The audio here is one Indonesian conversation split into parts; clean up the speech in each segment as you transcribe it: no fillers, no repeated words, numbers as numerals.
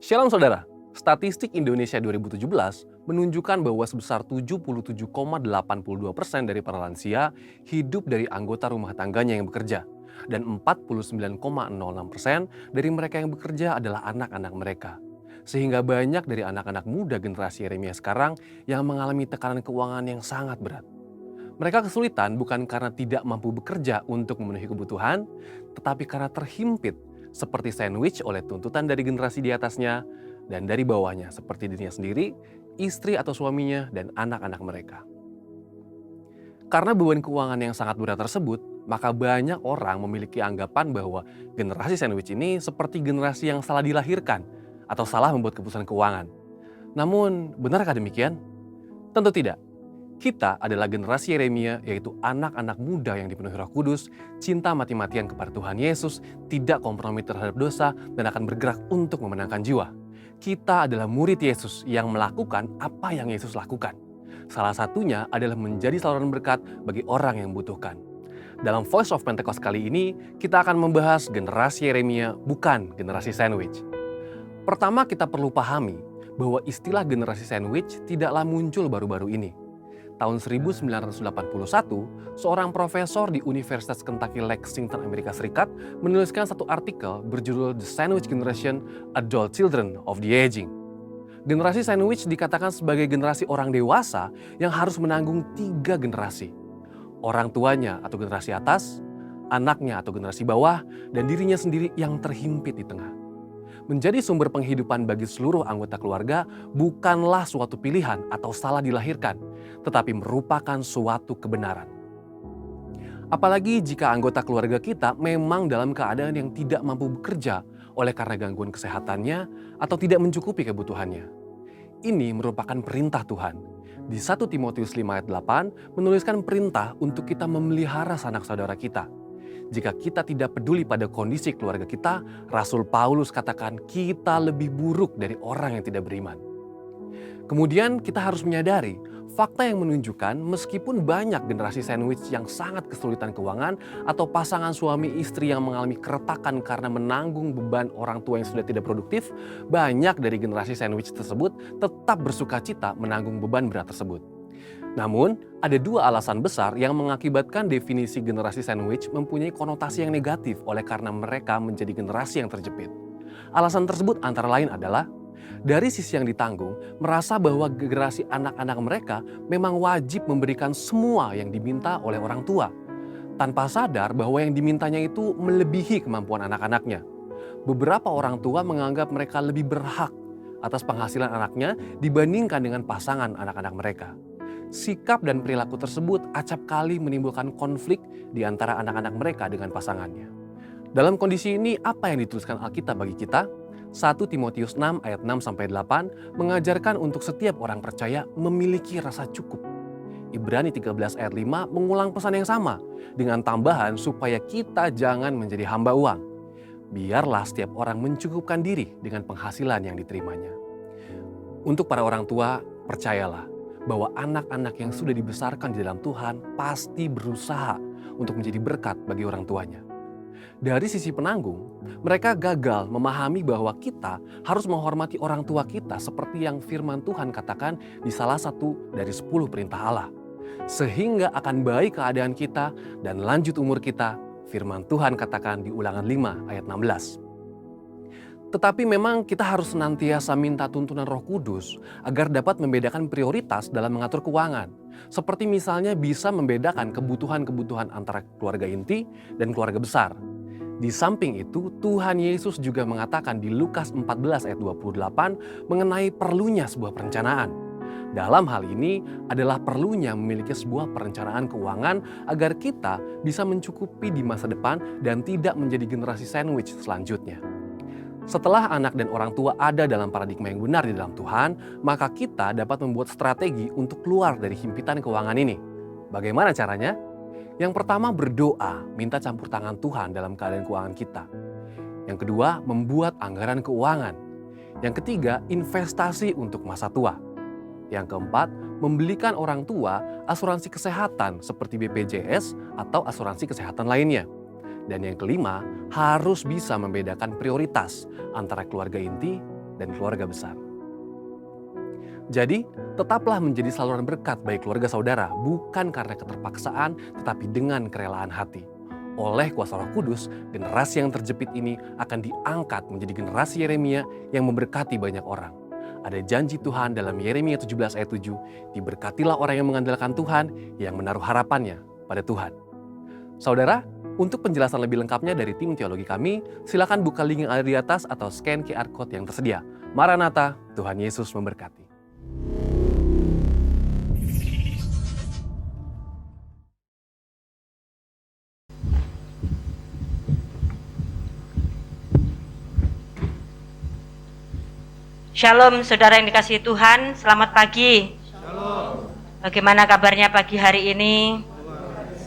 Shalom saudara, statistik Indonesia 2017 menunjukkan bahwa sebesar 77,82% dari para lansia hidup dari anggota rumah tangganya yang bekerja. Dan 49,06% dari mereka yang bekerja adalah anak-anak mereka. Sehingga banyak dari anak-anak muda generasi Yeremia sekarang yang mengalami tekanan keuangan yang sangat berat. Mereka kesulitan bukan karena tidak mampu bekerja untuk memenuhi kebutuhan, tetapi karena terhimpit seperti sandwich oleh tuntutan dari generasi di atasnya dan dari bawahnya seperti dirinya sendiri, istri atau suaminya, dan anak-anak mereka. Karena beban keuangan yang sangat berat tersebut, maka banyak orang memiliki anggapan bahwa generasi sandwich ini seperti generasi yang salah dilahirkan atau salah membuat keputusan keuangan. Namun, benarkah demikian? Tentu tidak. Kita adalah generasi Yeremia, yaitu anak-anak muda yang dipenuhi Roh Kudus, cinta mati-matian kepada Tuhan Yesus, tidak kompromi terhadap dosa, dan akan bergerak untuk memenangkan jiwa. Kita adalah murid Yesus yang melakukan apa yang Yesus lakukan. Salah satunya adalah menjadi saluran berkat bagi orang yang membutuhkan. Dalam Voice of Pentecost kali ini, kita akan membahas generasi Yeremia, bukan generasi sandwich. Pertama, kita perlu pahami bahwa istilah generasi sandwich tidaklah muncul baru-baru ini. Tahun 1981, seorang profesor di Universitas Kentucky Lexington, Amerika Serikat, menuliskan satu artikel berjudul The Sandwich Generation: Adult Children of the Aging. Generasi sandwich dikatakan sebagai generasi orang dewasa yang harus menanggung 3 generasi. Orang tuanya atau generasi atas, anaknya atau generasi bawah, dan dirinya sendiri yang terhimpit di tengah. Menjadi sumber penghidupan bagi seluruh anggota keluarga bukanlah suatu pilihan atau salah dilahirkan, tetapi merupakan suatu kebenaran. Apalagi jika anggota keluarga kita memang dalam keadaan yang tidak mampu bekerja oleh karena gangguan kesehatannya atau tidak mencukupi kebutuhannya. Ini merupakan perintah Tuhan. Di 1 Timotius 5 ayat 8 menuliskan perintah untuk kita memelihara sanak saudara kita. Jika kita tidak peduli pada kondisi keluarga kita, Rasul Paulus katakan kita lebih buruk dari orang yang tidak beriman. Kemudian kita harus menyadari fakta yang menunjukkan meskipun banyak generasi sandwich yang sangat kesulitan keuangan atau pasangan suami istri yang mengalami keretakan karena menanggung beban orang tua yang sudah tidak produktif, banyak dari generasi sandwich tersebut tetap bersukacita menanggung beban berat tersebut. Namun, ada 2 alasan besar yang mengakibatkan definisi generasi sandwich mempunyai konotasi yang negatif oleh karena mereka menjadi generasi yang terjepit. Alasan tersebut antara lain adalah, dari sisi yang ditanggung, merasa bahwa generasi anak-anak mereka memang wajib memberikan semua yang diminta oleh orang tua, tanpa sadar bahwa yang dimintanya itu melebihi kemampuan anak-anaknya. Beberapa orang tua menganggap mereka lebih berhak atas penghasilan anaknya dibandingkan dengan pasangan anak-anak mereka. Sikap dan perilaku tersebut acap kali menimbulkan konflik di antara anak-anak mereka dengan pasangannya. Dalam kondisi ini, apa yang dituliskan Alkitab bagi kita? 1 Timotius 6 ayat 6-8 mengajarkan untuk setiap orang percaya memiliki rasa cukup. Ibrani 13 ayat 5 mengulang pesan yang sama dengan tambahan supaya kita jangan menjadi hamba uang. Biarlah setiap orang mencukupkan diri dengan penghasilan yang diterimanya. Untuk para orang tua, percayalah bahwa anak-anak yang sudah dibesarkan di dalam Tuhan pasti berusaha untuk menjadi berkat bagi orang tuanya. Dari sisi penanggung, mereka gagal memahami bahwa kita harus menghormati orang tua kita seperti yang firman Tuhan katakan di salah satu dari 10 perintah Allah. Sehingga akan baik keadaan kita dan lanjut umur kita, firman Tuhan katakan di Ulangan 5 ayat 16. Tetapi memang kita harus senantiasa minta tuntunan Roh Kudus agar dapat membedakan prioritas dalam mengatur keuangan. Seperti misalnya bisa membedakan kebutuhan-kebutuhan antara keluarga inti dan keluarga besar. Di samping itu, Tuhan Yesus juga mengatakan di Lukas 14 ayat 28 mengenai perlunya sebuah perencanaan. Dalam hal ini adalah perlunya memiliki sebuah perencanaan keuangan agar kita bisa mencukupi di masa depan dan tidak menjadi generasi sandwich selanjutnya. Setelah anak dan orang tua ada dalam paradigma yang benar di dalam Tuhan, maka kita dapat membuat strategi untuk keluar dari himpitan keuangan ini. Bagaimana caranya? Yang pertama, berdoa, minta campur tangan Tuhan dalam keadaan keuangan kita. Yang kedua, membuat anggaran keuangan. Yang ketiga, investasi untuk masa tua. Yang keempat, membelikan orang tua asuransi kesehatan seperti BPJS atau asuransi kesehatan lainnya. Dan yang kelima, harus bisa membedakan prioritas antara keluarga inti dan keluarga besar. Jadi, tetaplah menjadi saluran berkat bagi keluarga saudara, bukan karena keterpaksaan, tetapi dengan kerelaan hati. Oleh kuasa Roh Kudus, generasi yang terjepit ini akan diangkat menjadi generasi Yeremia yang memberkati banyak orang. Ada janji Tuhan dalam Yeremia 17 ayat 7, diberkatilah orang yang mengandalkan Tuhan, yang menaruh harapannya pada Tuhan. Saudara, untuk penjelasan lebih lengkapnya dari tim teologi kami, silakan buka link yang ada di atas atau scan QR Code yang tersedia. Maranatha, Tuhan Yesus memberkati. Shalom saudara yang dikasihi Tuhan, selamat pagi. Shalom. Bagaimana kabarnya pagi hari ini?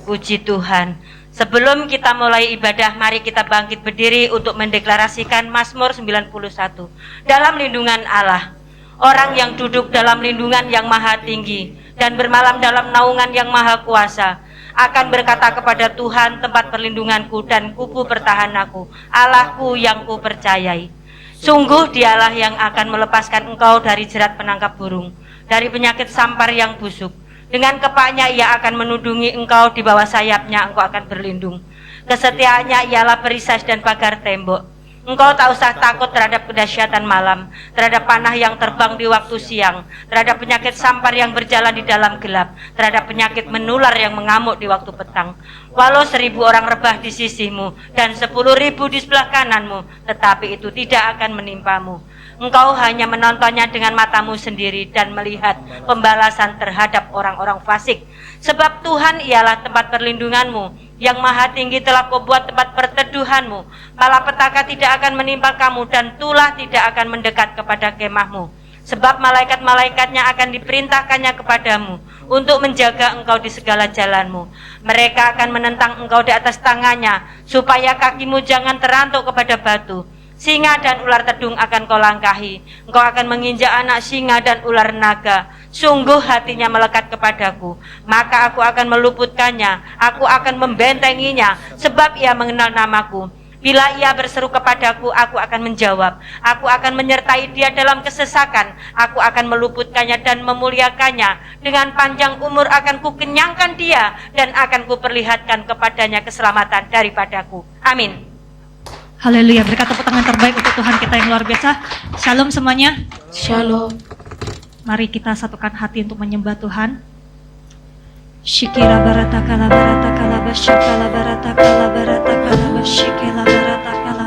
Puji Tuhan. Sebelum kita mulai ibadah, mari kita bangkit berdiri untuk mendeklarasikan Mazmur 91. Dalam lindungan Allah, orang yang duduk dalam lindungan yang maha tinggi dan bermalam dalam naungan yang maha kuasa akan berkata kepada Tuhan, tempat perlindunganku dan kubu pertahananku, Allahku yang ku percayai. Sungguh dialah yang akan melepaskan engkau dari jerat penangkap burung, dari penyakit sampar yang busuk. Dengan kepaknya ia akan menudungi engkau, di bawah sayapnya engkau akan berlindung. Kesetiaannya ialah perisai dan pagar tembok. Engkau tak usah takut terhadap kedahsyatan malam, terhadap panah yang terbang di waktu siang, terhadap penyakit sampar yang berjalan di dalam gelap, terhadap penyakit menular yang mengamuk di waktu petang. Walau 1000 orang rebah di sisimu dan 10.000 di sebelah kananmu, tetapi itu tidak akan menimpamu. Engkau hanya menontonnya dengan matamu sendiri dan melihat pembalasan terhadap orang-orang fasik. Sebab Tuhan ialah tempat perlindunganmu, yang maha tinggi telah kau buat tempat perteduhanmu. Malapetaka tidak akan menimpa kamu dan tulah tidak akan mendekat kepada kemahmu. Sebab malaikat-malaikatnya akan diperintahkannya kepadamu untuk menjaga engkau di segala jalanmu. Mereka akan menentang engkau di atas tangannya, supaya kakimu jangan terantuk kepada batu. Singa dan ular tedung akan kau langkahi. Engkau akan menginjak anak singa dan ular naga. Sungguh hatinya melekat kepadaku, maka aku akan meluputkannya, aku akan membentenginya, sebab ia mengenal namaku. Bila ia berseru kepadaku, aku akan menjawab. Aku akan menyertai dia dalam kesesakan. Aku akan meluputkannya dan memuliakannya. Dengan panjang umur akan kukenyangkan dia, dan akan kuperlihatkan kepadanya keselamatan daripadaku. Amin. Haleluya, berkat tepuk tangan terbaik untuk Tuhan kita yang luar biasa. Shalom semuanya. Shalom. Mari kita satukan hati untuk menyembah Tuhan. Shikira barata kala barata kala bashikala barata kala barata kala bashikela barata kala.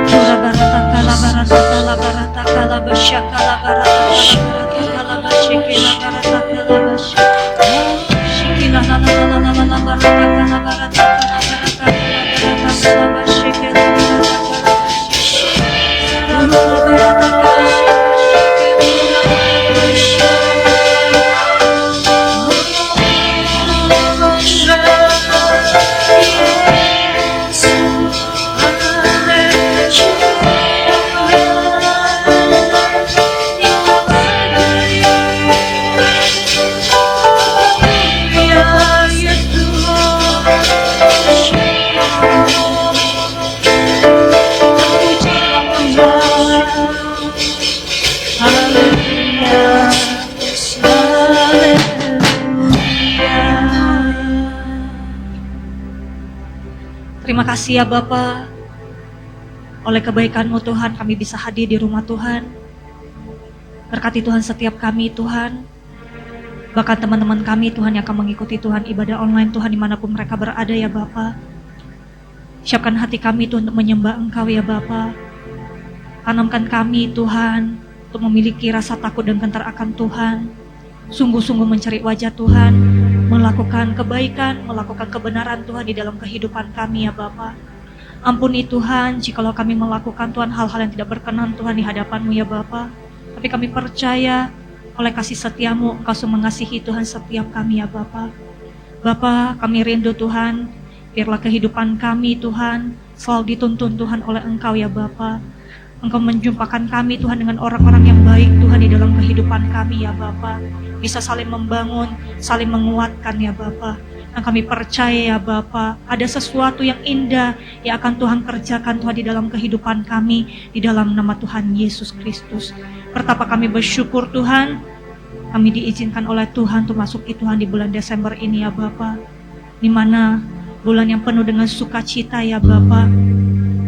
Kura barata kala barata kala barata kala bashakala barata kala bashikela barata kala bash. Shikila la la la la la la barata kala barata kala barata kala bashikela barata kala. Barata kala. Terima kasih ya Bapa, oleh kebaikan-Mu Tuhan kami bisa hadir di rumah Tuhan. Berkati Tuhan setiap kami Tuhan, bahkan teman-teman kami Tuhan yang akan mengikuti Tuhan ibadah online Tuhan dimanapun mereka berada ya Bapa. Siapkan hati kami Tuhan untuk menyembah Engkau ya Bapa. Tanamkan kami Tuhan untuk memiliki rasa takut dan gentar akan Tuhan. Sungguh-sungguh mencari wajah Tuhan, melakukan kebaikan, melakukan kebenaran Tuhan di dalam kehidupan kami ya Bapa. Ampuni Tuhan jikalau kami melakukan Tuhan hal-hal yang tidak berkenan Tuhan di hadapan-Mu ya Bapa. Tapi kami percaya oleh kasih setia-Mu Engkau sungguh mengasihi Tuhan setiap kami ya Bapa. Bapa, kami rindu Tuhan, biarlah kehidupan kami Tuhan selalu dituntun Tuhan oleh Engkau ya Bapa. Engkau menjumpakan kami Tuhan dengan orang-orang yang baik Tuhan di dalam kehidupan kami ya Bapa. Bisa saling membangun, saling menguatkan ya Bapa. Dan kami percaya ya Bapa, ada sesuatu yang indah yang akan Tuhan kerjakan Tuhan di dalam kehidupan kami, di dalam nama Tuhan Yesus Kristus. Pertama kami bersyukur Tuhan, kami diizinkan oleh Tuhan untuk masuk Tuhan di bulan Desember ini ya Bapa, di mana bulan yang penuh dengan sukacita ya Bapa.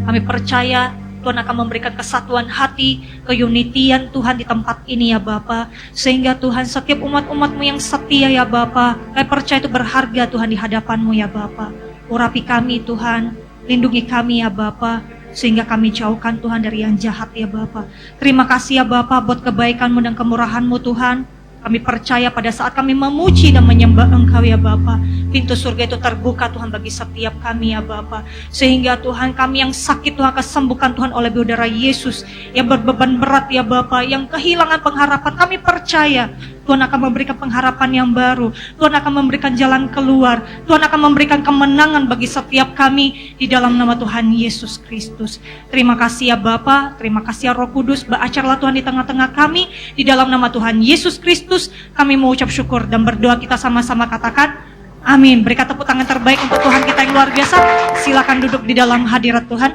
Kami percaya Tuhan akan memberikan kesatuan hati, keunitian Tuhan di tempat ini ya Bapa. Sehingga Tuhan setiap umat-umat-Mu yang setia ya Bapa, kami percaya itu berharga Tuhan di hadapan-Mu ya Bapa. Urapi kami Tuhan, lindungi kami ya Bapa, sehingga kami jauhkan Tuhan dari yang jahat ya Bapa. Terima kasih ya Bapa buat kebaikan-Mu dan kemurahan-Mu Tuhan. Kami percaya pada saat kami memuji dan menyembah Engkau ya Bapa, pintu surga itu terbuka Tuhan bagi setiap kami ya Bapa. Sehingga Tuhan kami yang sakit Tuhan akan sembuhkan Tuhan oleh udara Yesus. Yang berbeban berat ya Bapa, yang kehilangan pengharapan, kami percaya Tuhan akan memberikan pengharapan yang baru. Tuhan akan memberikan jalan keluar. Tuhan akan memberikan kemenangan bagi setiap kami di dalam nama Tuhan Yesus Kristus. Terima kasih ya Bapa, terima kasih ya Roh Kudus, beracarlah Tuhan di tengah-tengah kami. Di dalam nama Tuhan Yesus Kristus, kami mengucap syukur dan berdoa, kita sama-sama katakan amin. Berikan tepuk tangan terbaik untuk Tuhan kita yang luar biasa. Silakan duduk di dalam hadirat Tuhan.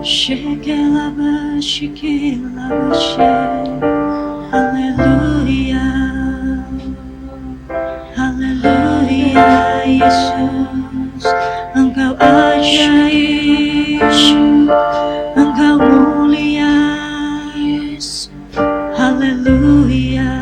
Shekelaba, shekelaba, haleluya, haleluya, Yesus, Engkau ajaib, Engkau mulia, Yesus, haleluya.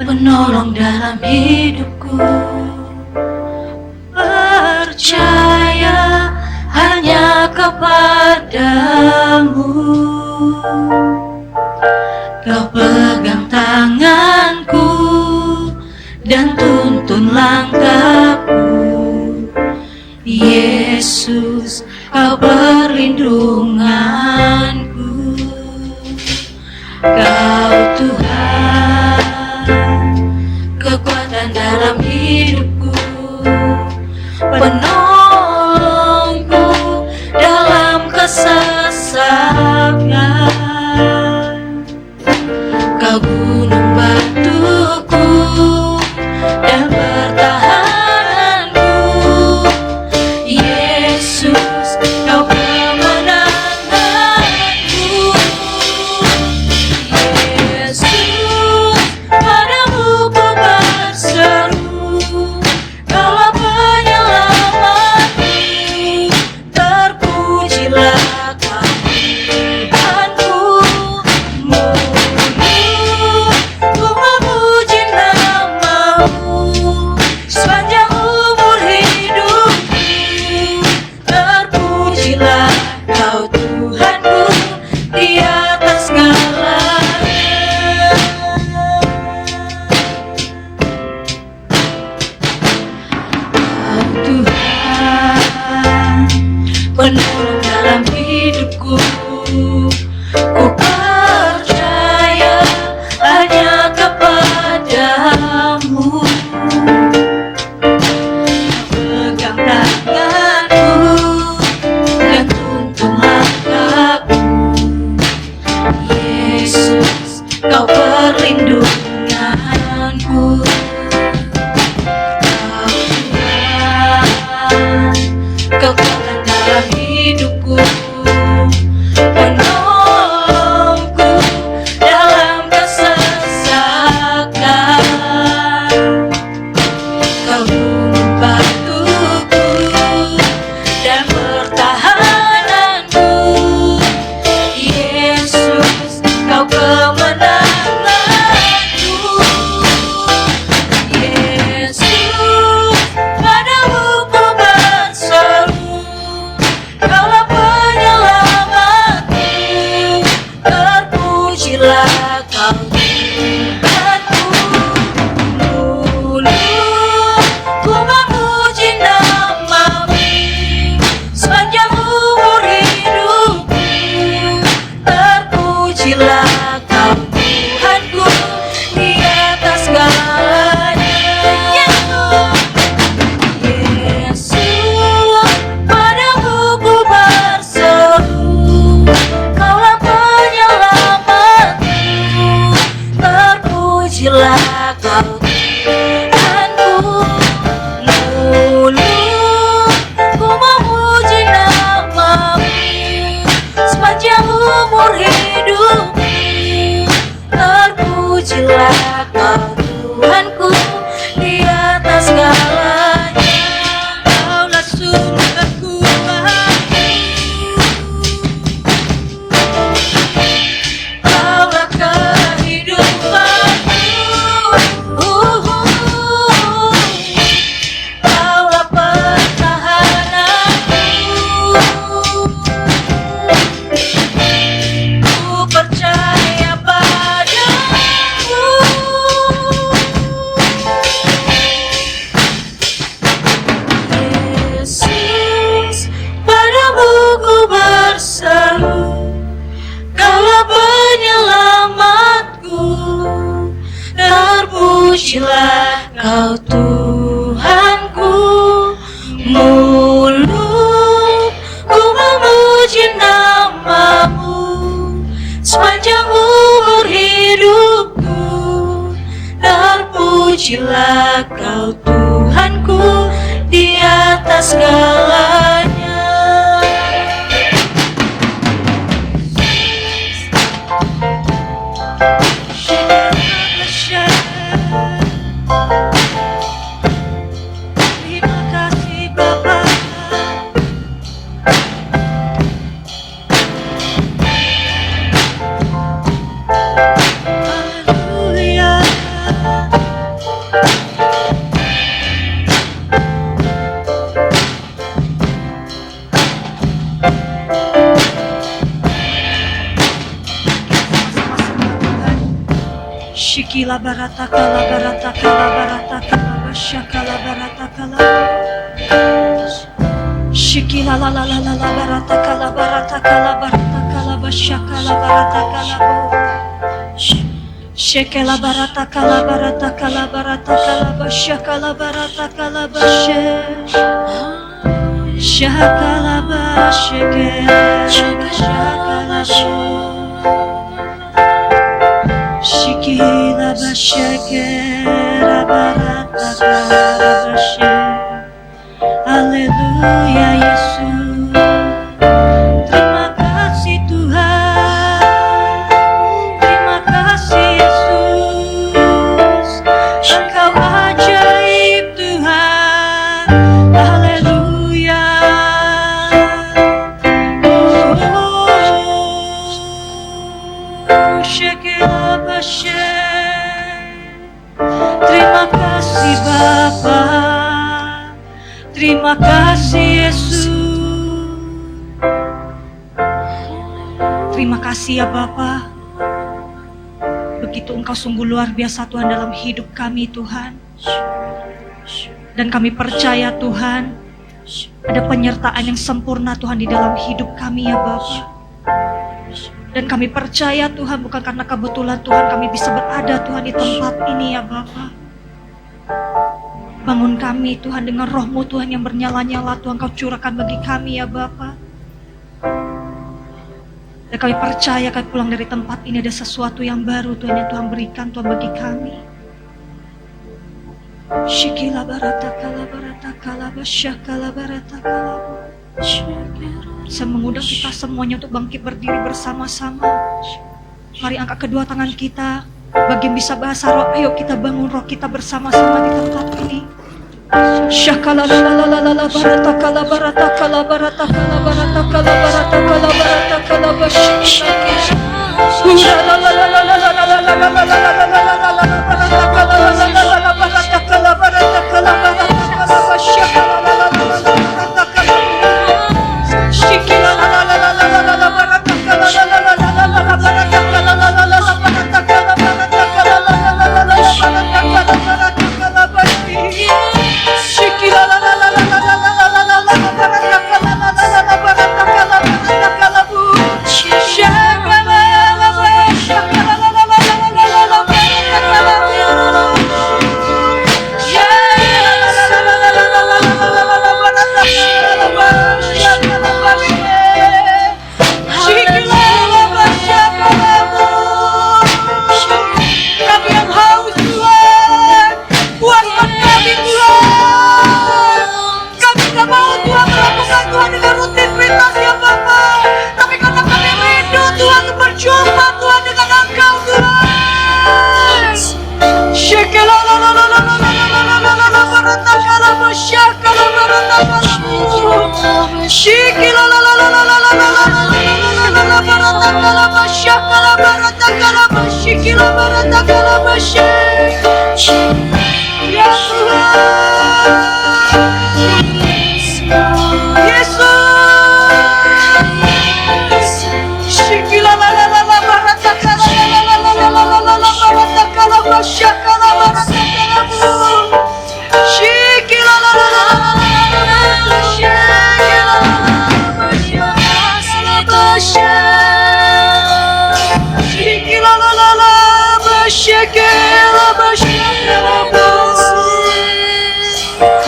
Penolong dalam hidupku, percaya hanya kepadamu. Kau pegang tanganku dan tuntun langkahku, Yesus, Kau perlindunganku. Kau Tuhan, kekuatan dalam hidupku, penolongku dalam kesesakan. Kau gunung batuku dan pertahananku, Yesus, Kau kemenanganku. Yesus, padamu ku berseru, Kaulah penyelamatku. Terpujilah Kau Tuhanku, ku memuji nama-Mu sepanjang umur hidupku. Terpujilah Kau Tuhanku di atas segalanya. Kau Tuhan, penolong dalam hidupku, ku percaya hanya kepadamu. Pegang tanganku dan tuntun langkahku, Yesus, Kau perlindunganku. Kau Tuhan, kekuatan dalam hidupku, penolongku dalam kesesakan. Kau gunung batuku dan pertahananku, Yesus, Kau kemenanganku. Yesus, padamu ku berseru, Mulutku memuji namamu sepanjang umur hidupku. Terpujilah Kau Tuhanku di atas segalanya. Kaulah sumber kuatku, Kaulah kehidupanku, Kaulah pertahananku. Ku percaya padamu, Yesus, padamu ku berseru. Kaulah penyelamatku, terpujilah Kau Tuhanku. Mulutku memuji namamu sepanjang umur hidupku. Terpujilah Kau Tuhanku di atas segalanya. Terima kasih Bapa. Haleluya. Shikila barata kala barata kala barata kala bashakala barata kala. Shikila la la la la la barata kala barata kala bashakala barata kala bo. Shekela barata kala bashakala barata kala bashe. Shakala bashekela shakala bo. Shikila bashekera barata kala bashe. Haleluya Yesus. Terima kasih Tuhan. Terima kasih Yesus. Engkau ajaib Tuhan. Haleluya. Shekela bashe. Terima kasih Bapa. Terima kasih Yesus. Terima kasih ya Bapa. Begitu Engkau sungguh luar biasa Tuhan dalam hidup kami Tuhan. Dan kami percaya Tuhan, ada penyertaan yang sempurna Tuhan di dalam hidup kami ya Bapa. Dan kami percaya Tuhan, bukan karena kebetulan Tuhan kami bisa berada Tuhan di tempat ini ya Bapa. Bangun kami Tuhan dengan roh-Mu Tuhan yang bernyala-nyala Tuhan Kau curahkan bagi kami ya Bapa. Dan kami percaya kami pulang dari tempat ini ada sesuatu yang baru Tuhan yang Tuhan berikan Tuhan bagi kami. Shikila barata kala basyakala barata kala. Saya mengundang kita semuanya untuk bangkit berdiri bersama-sama. Mari angkat kedua tangan kita. Bagi yang bisa bahasa roh, ayo kita bangun roh kita bersama-sama di tempat ini. Shakala la la la la la barata kala barata kala barata kala barata kala barata kala barata kala basyakala. La la la la la la la la la la la la la la barata kala la la la la barata kala barata kala barata kala basyakala la la la la barata kala. Shikila la la la la la la la barata kala la la la la la la barata kala la la la la barata kala barata kala la la la la la barata kala barata kala bashi. Shikila la la la la la la la la la la barata kala la la la la barata kala barata kala bu. Shakala la la shakala la la la la la la barata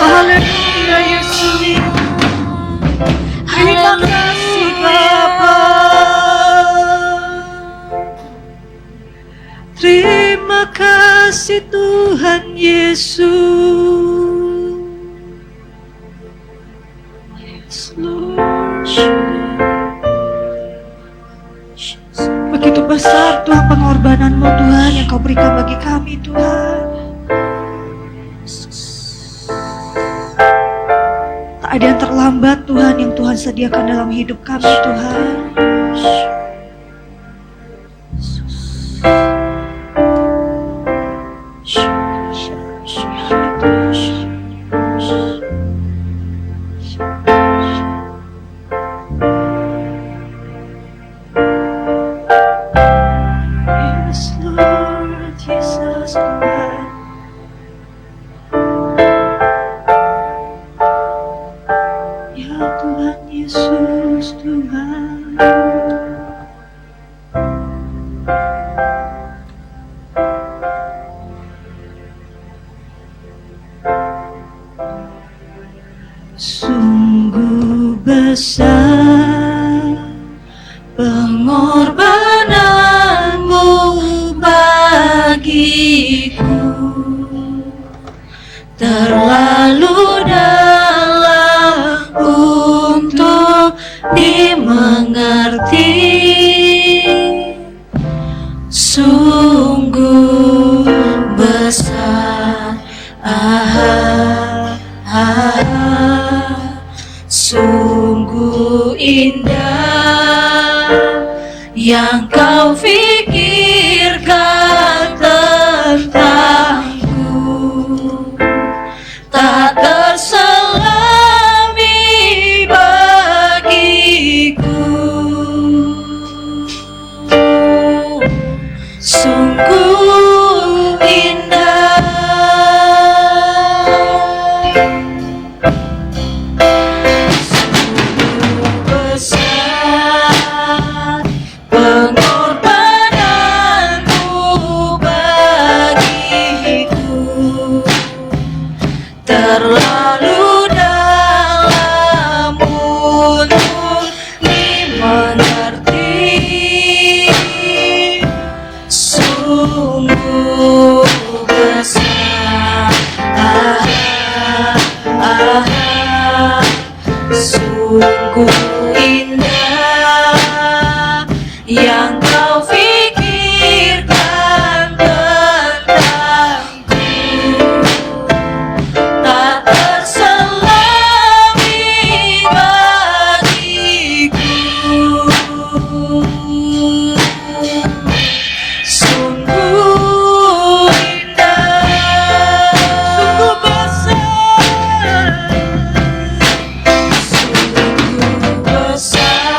Haleluya Yesus. Terima kasih Bapa. Terima kasih Tuhan Yesus. Yes, Lord. Begitu besar Tuhan pengorbanan-Mu Tuhan yang Kau berikan bagi kami Tuhan. Tak ada yang terlambat Tuhan yang Tuhan sediakan dalam hidup kami Tuhan. Yes Lord, Jesus Tuhan. Ya Tuhan Yesus Tuhan. Sungguh besar pengorbananmu bagiku, terlalu dalam untuk dimengerti. Sungguh besar, sungguh indah yang Kau pikirkan tentangku, tak terselami bagiku. Sungguh indah, sungguh besar pengorbananmu bagiku, terlalu dalam untuk dimengerti. Sungguh besar, sungguh indah yang Kau pikirkan tentangku, tak terselami bagiku. Sungguh indah, sungguh besar, sungguh besar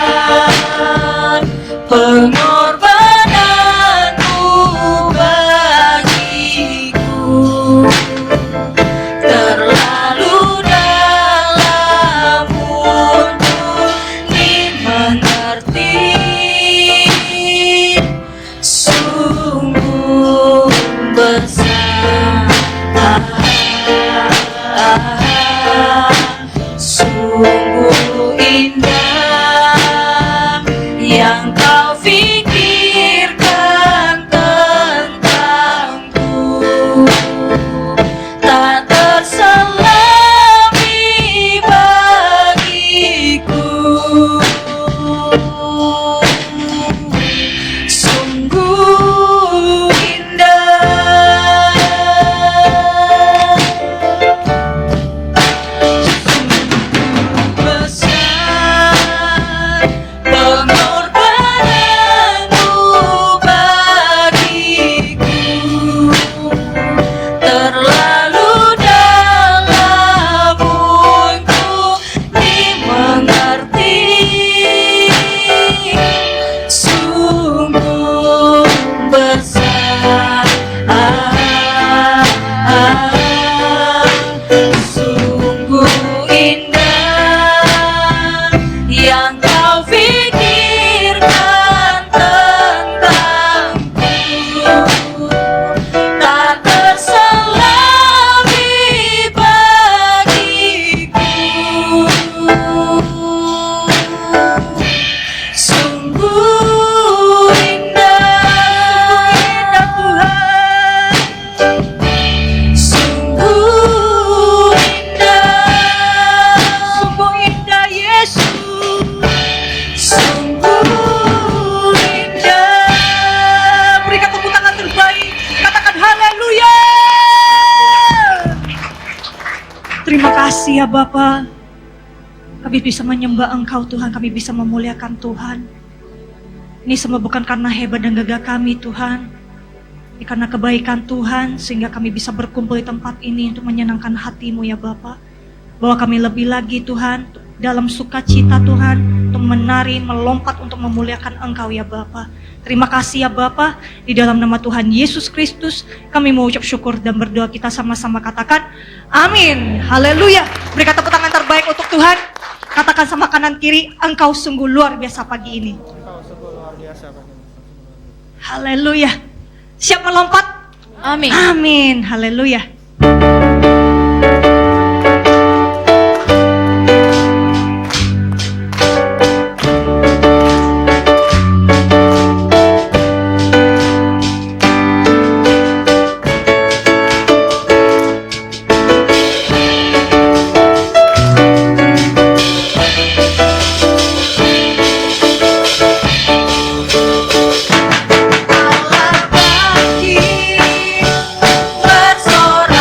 Terima kasih ya Bapa. Kami bisa menyembah Engkau Tuhan, kami bisa memuliakan Tuhan. Ini semua bukan karena hebat dan gagah kami Tuhan, ini karena kebaikan Tuhan sehingga kami bisa berkumpul di tempat ini untuk menyenangkan hati-Mu ya Bapa. Bahwa kami lebih lagi Tuhan dalam sukacita Tuhan untuk menari, melompat untuk memuliakan Engkau ya Bapa. Terima kasih ya Bapa, di dalam nama Tuhan Yesus Kristus kami mengucap syukur dan berdoa, kita sama-sama katakan amin. Haleluya. Berikan tepuk tangan terbaik untuk Tuhan. Katakan sama kanan kiri, Engkau sungguh luar biasa pagi ini. Haleluya. Siap melompat? Amin. Amin. Haleluya. Bersorak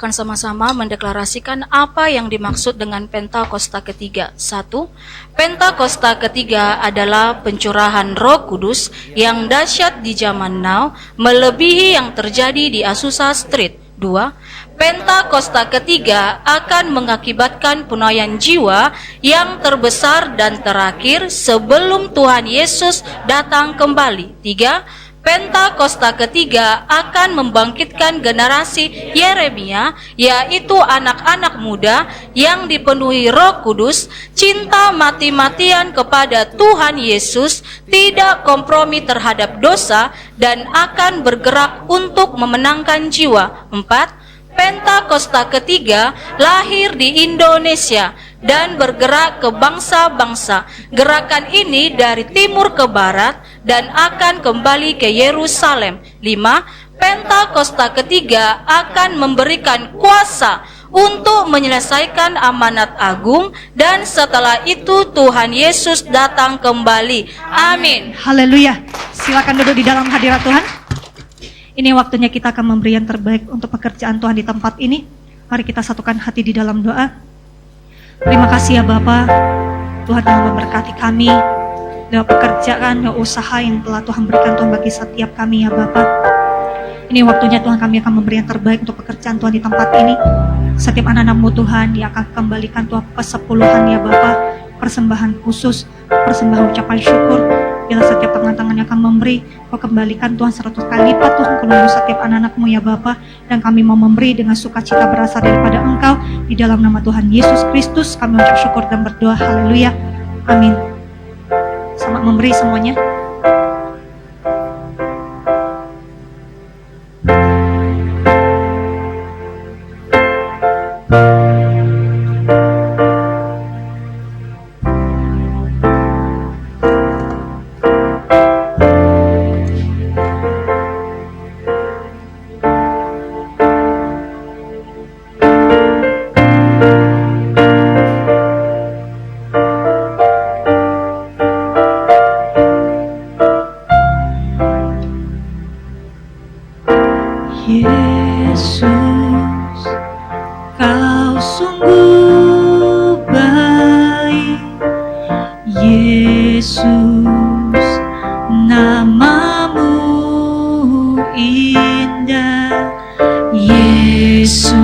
akan sama-sama mendeklarasikan apa yang dimaksud dengan Pentakosta ketiga. 1. Pentakosta ketiga adalah pencurahan Roh Kudus yang dahsyat di zaman now, melebihi yang terjadi di Azusa Street. 2. Pentakosta ketiga akan mengakibatkan penaian jiwa yang terbesar dan terakhir sebelum Tuhan Yesus datang kembali. 3. Pentakosta ketiga akan membangkitkan generasi Yeremia, yaitu anak-anak muda yang dipenuhi Roh Kudus, cinta mati-matian kepada Tuhan Yesus, tidak kompromi terhadap dosa, dan akan bergerak untuk memenangkan jiwa. 4. Pentakosta ketiga lahir di Indonesia dan bergerak ke bangsa-bangsa. Gerakan ini dari timur ke barat dan akan kembali ke Yerusalem. 5. Pentakosta ketiga akan memberikan kuasa untuk menyelesaikan amanat agung, dan setelah itu Tuhan Yesus datang kembali. Amin. Haleluya. Silakan duduk di dalam hadirat Tuhan. Ini waktunya kita akan memberi yang terbaik untuk pekerjaan Tuhan di tempat ini. Mari kita satukan hati di dalam doa. Terima kasih ya Bapa, Tuhan telah memberkati kami dalam pekerjaan, dalam usaha yang telah Tuhan berikan Tuhan bagi setiap kami ya Bapa. Ini waktunya Tuhan kami akan memberi yang terbaik untuk pekerjaan Tuhan di tempat ini. Setiap anak-anak-Mu Tuhan yang akan kembalikan Tuhan kesepuluhan ya Bapa, persembahan khusus, persembahan ucapan syukur. Bila setiap tangan-tangan yang akan memberi, Kau kembalikan Tuhan 100 kali lipat Tuhan ke dalam setiap anak-anak-Mu ya Bapa. Dan kami mau memberi dengan sukacita berasal daripada Engkau. Di dalam nama Tuhan Yesus Kristus kami ucap syukur dan berdoa. Haleluya. Amin. Selamat memberi semuanya. Yesus, Kau sungguh baik. Yesus, namamu indah. Yesus,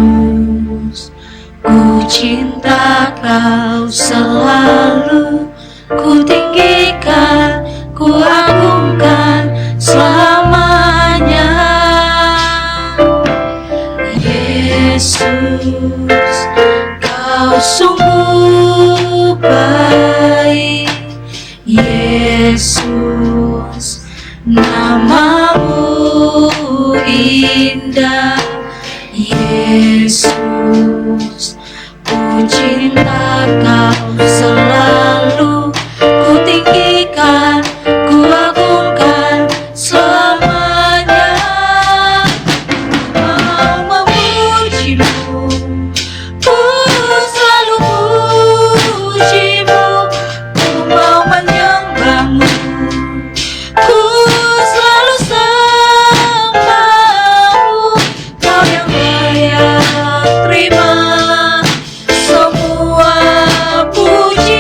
ku cinta Kau selalu, ku tinggikan, ku agungkan selamanya. Yesus, Kau sungguh baik. Yesus, namamu indah. Yesus, ku cinta Kau selalu, ku tinggikan, ku agungkan selamanya. Mau memujimu, ku selalu pujimu, ku mau menyembahmu, ku selalu sembahmu. Kau yang layak terima semua puji.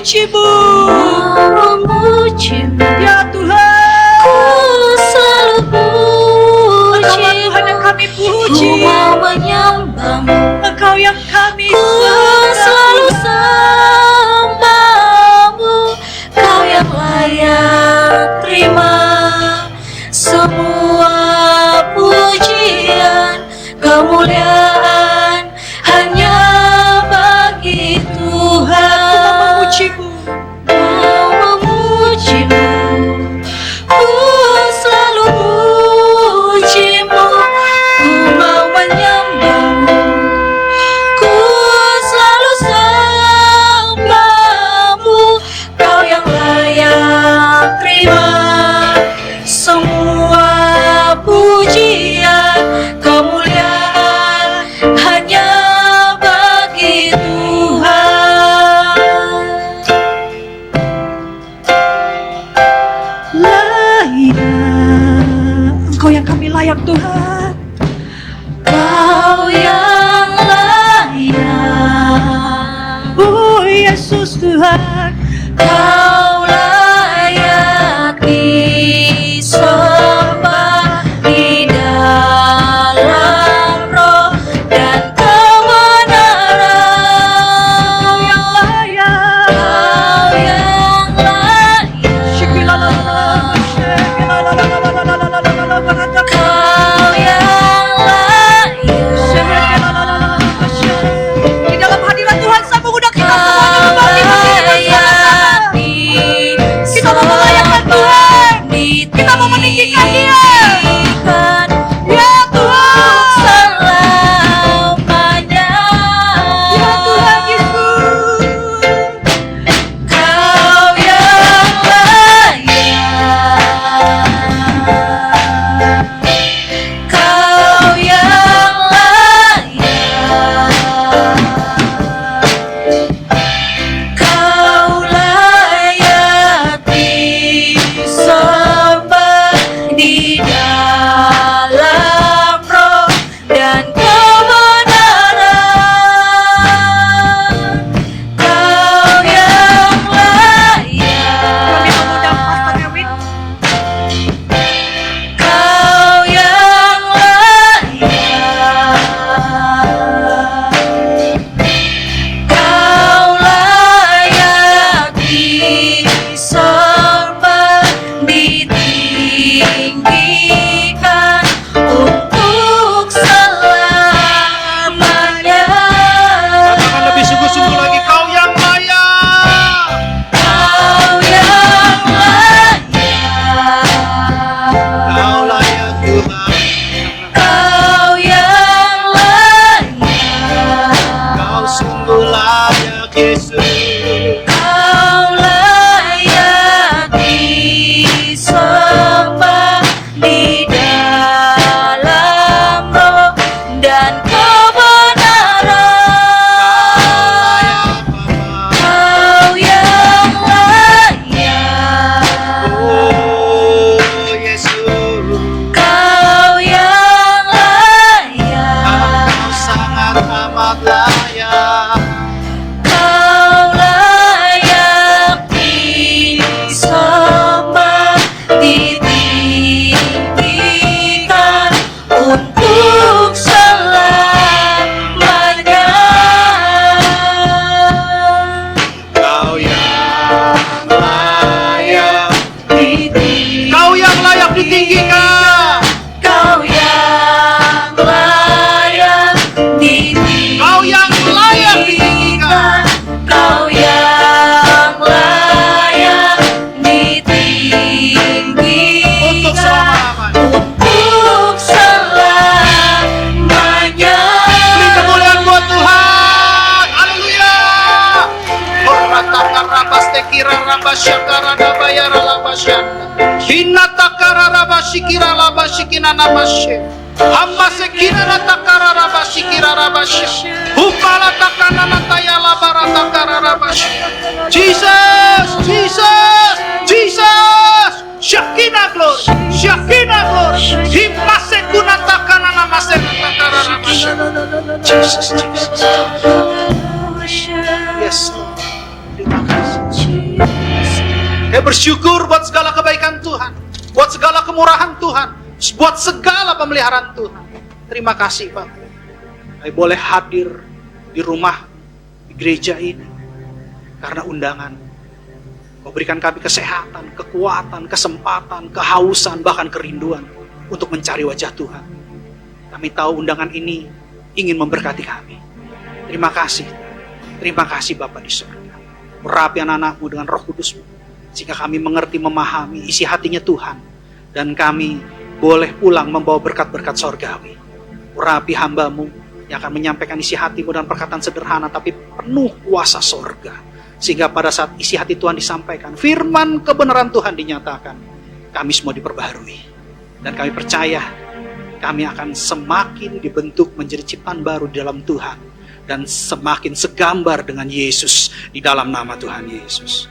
memujimu. memujimu. Ya Tuhan, Ku selalu Engkau puji, Tuhan yang kami ku puji. mau menyembahmu. Engkau yang kami Ku selalu sembahmu. Kau yang layak terima semua pujian, kemuliaan hanya bagi Tuhan. memujimu. Mau memujimu, ku selalu pujimu, ku mau menyembahmu, ku selalu sembahmu. Kau yang layak terima semua pujian, kemuliaan hanya bagi Tuhan. Layak, Engkau yang kami layak Tuhan. Kau yang layak, Oh Yesus Tuhan, Kau layak disembah di dalam roh dan kebenaran. layak. Kau yang layak, Kau yang layak. Di dalam hadirat Tuhan saya mengundang kita semua Kau layak Kita mau melayakkan Tuhan. Kita mau meninggikan Dia. Ya Tuhan, selamanya. Ya Tuhan Yesus. Kau yang layak, Kau yang layak, Kau layak disembah di dalam roh dan kebenaran. Kau yang Kami mengundang Pastor layak, Erwin. Kau yang layak, Kau layak disembah, ditinggikan untuk selamanya. Katakan lebih sungguh-sungguh lagi, Kau yang layak. Kau yang layak, Kau layak Tuhan. Kau yang layak, Kau sungguh layak Yesus. Kau layak disembah di dalam roh dan kebenaran. Kau yang layak, Oh Yesus, Kau yang layak, Kau sangat amat layak. Kau layak disembah, ditinggikan untuk selamanya. Kau yang layak. Ditinggikan, Kau yang layak ditinggikan. Kau yang layak ditinggikan, Kau yang layak ditinggikan. Kau yang layak ditinggikan Untuk selama-lamanya. untuk selamanya. Beri kemuliaan buat Tuhan. Haleluya. Oratakar rabas tekira rabas syakara dabayara labasyanda. Hinatakara rabas shikira labas shikina namasye. Hamba sekira natakara rabas shikira rabasya. Hupala takana nataya labara takara rabasya. Jesus, Jesus, Jesus. Shakina glory, Shakina glory. Himase kunatakana namase natakara rabasya. Jesus, Jesus. Yes, Lord. Terima kasih. Kami bersyukur buat segala kebaikan Tuhan, buat segala kemurahan Tuhan, buat segala pemeliharaan Tuhan. Terima kasih Bapak. Kami boleh hadir di rumah, di gereja ini, karena undangan. Kau berikan kami kesehatan, kekuatan, kesempatan, kehausan, bahkan kerinduan untuk mencari wajah Tuhan. Kami tahu undangan ini ingin memberkati kami. Terima kasih. Terima kasih Bapa di surga. Urapi anak-anakmu dengan Roh Kudus-Mu, sehingga kami mengerti, memahami isi hatinya Tuhan. Dan kami boleh pulang membawa berkat-berkat sorgawi. Urapi hamba-Mu yang akan menyampaikan isi hati-Mu dengan perkataan sederhana, tapi penuh kuasa sorga. Sehingga pada saat isi hati Tuhan disampaikan, firman kebenaran Tuhan dinyatakan, kami semua diperbaharui. Dan kami percaya, kami akan semakin dibentuk menjadi ciptaan baru di dalam Tuhan. Dan semakin segambar dengan Yesus di dalam nama Tuhan Yesus.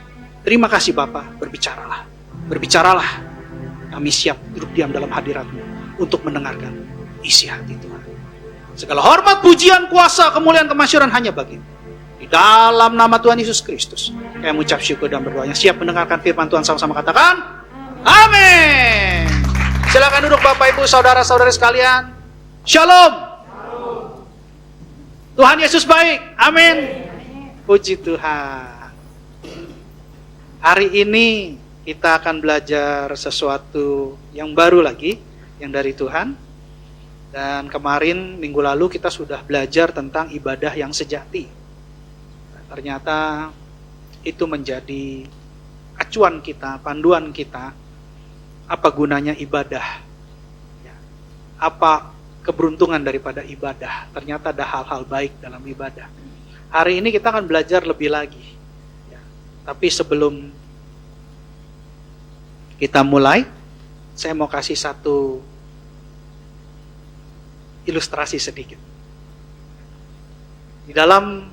Terima kasih Bapa, berbicaralah. Berbicaralah. Kami siap duduk diam dalam hadirat-Mu untuk mendengarkan isi hati Tuhan. Segala hormat, pujian, kuasa, kemuliaan, kemasyuran hanya bagi-Mu. Di dalam nama Tuhan Yesus Kristus, kami mengucap syukur dan berdoanya. Siap mendengarkan firman Tuhan, sama-sama katakan, amin. Silakan duduk Bapak Ibu, saudara-saudari sekalian. Shalom. Tuhan Yesus baik, amin. Puji Tuhan. Hari ini kita akan belajar sesuatu yang baru lagi, yang dari Tuhan. Dan kemarin, minggu lalu kita sudah belajar tentang ibadah yang sejati. Ternyata itu menjadi acuan kita, panduan kita, apa gunanya ibadah. Apa keberuntungan daripada ibadah. Ternyata ada hal-hal baik dalam ibadah. Hari ini kita akan belajar lebih lagi. Tapi sebelum kita mulai, saya mau kasih satu ilustrasi sedikit. Di dalam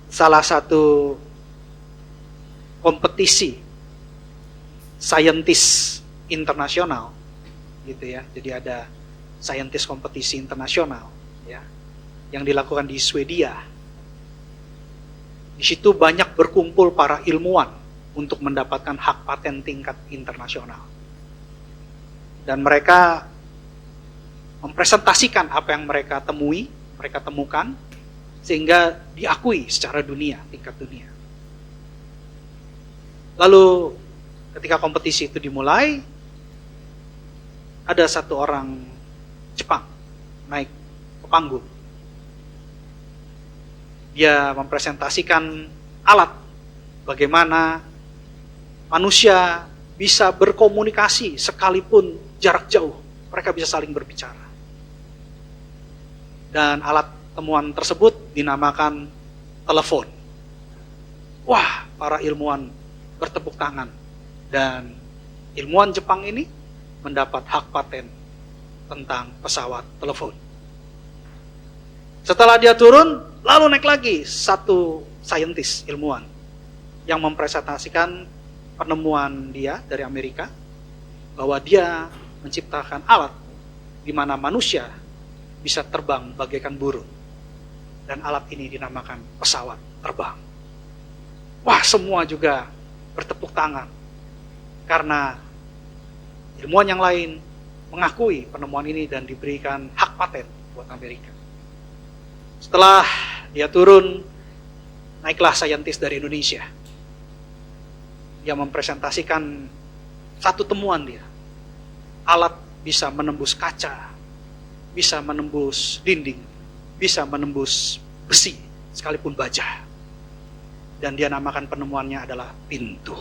salah satu kompetisi saintis internasional, gitu ya. Jadi ada saintis kompetisi internasional, ya, yang dilakukan di Swedia. Di situ banyak berkumpul para ilmuwan untuk mendapatkan hak paten tingkat internasional. Dan mereka mempresentasikan apa yang mereka temui, mereka temukan, sehingga diakui secara dunia, tingkat dunia. Lalu ketika kompetisi itu dimulai, ada satu orang Jepang naik ke panggung. Dia mempresentasikan alat bagaimana manusia bisa berkomunikasi sekalipun jarak jauh. Mereka bisa saling berbicara. Dan alat temuan tersebut dinamakan telepon. Wah, para ilmuwan bertepuk tangan. Dan ilmuwan Jepang ini mendapat hak paten tentang pesawat telepon. Setelah dia turun, lalu naik lagi satu saintis, ilmuwan, yang mempresentasikan penemuan dia dari Amerika, bahwa dia menciptakan alat di mana manusia bisa terbang bagaikan burung. Dan alat ini dinamakan pesawat terbang. Wah, semua juga bertepuk tangan. Karena ilmuwan yang lain mengakui penemuan ini dan diberikan hak paten buat Amerika. Setelah dia turun, naiklah saintis dari Indonesia. Dia mempresentasikan satu temuan dia. Alat bisa menembus kaca, bisa menembus dinding, bisa menembus besi, sekalipun baja. Dan dia namakan penemuannya adalah pintu.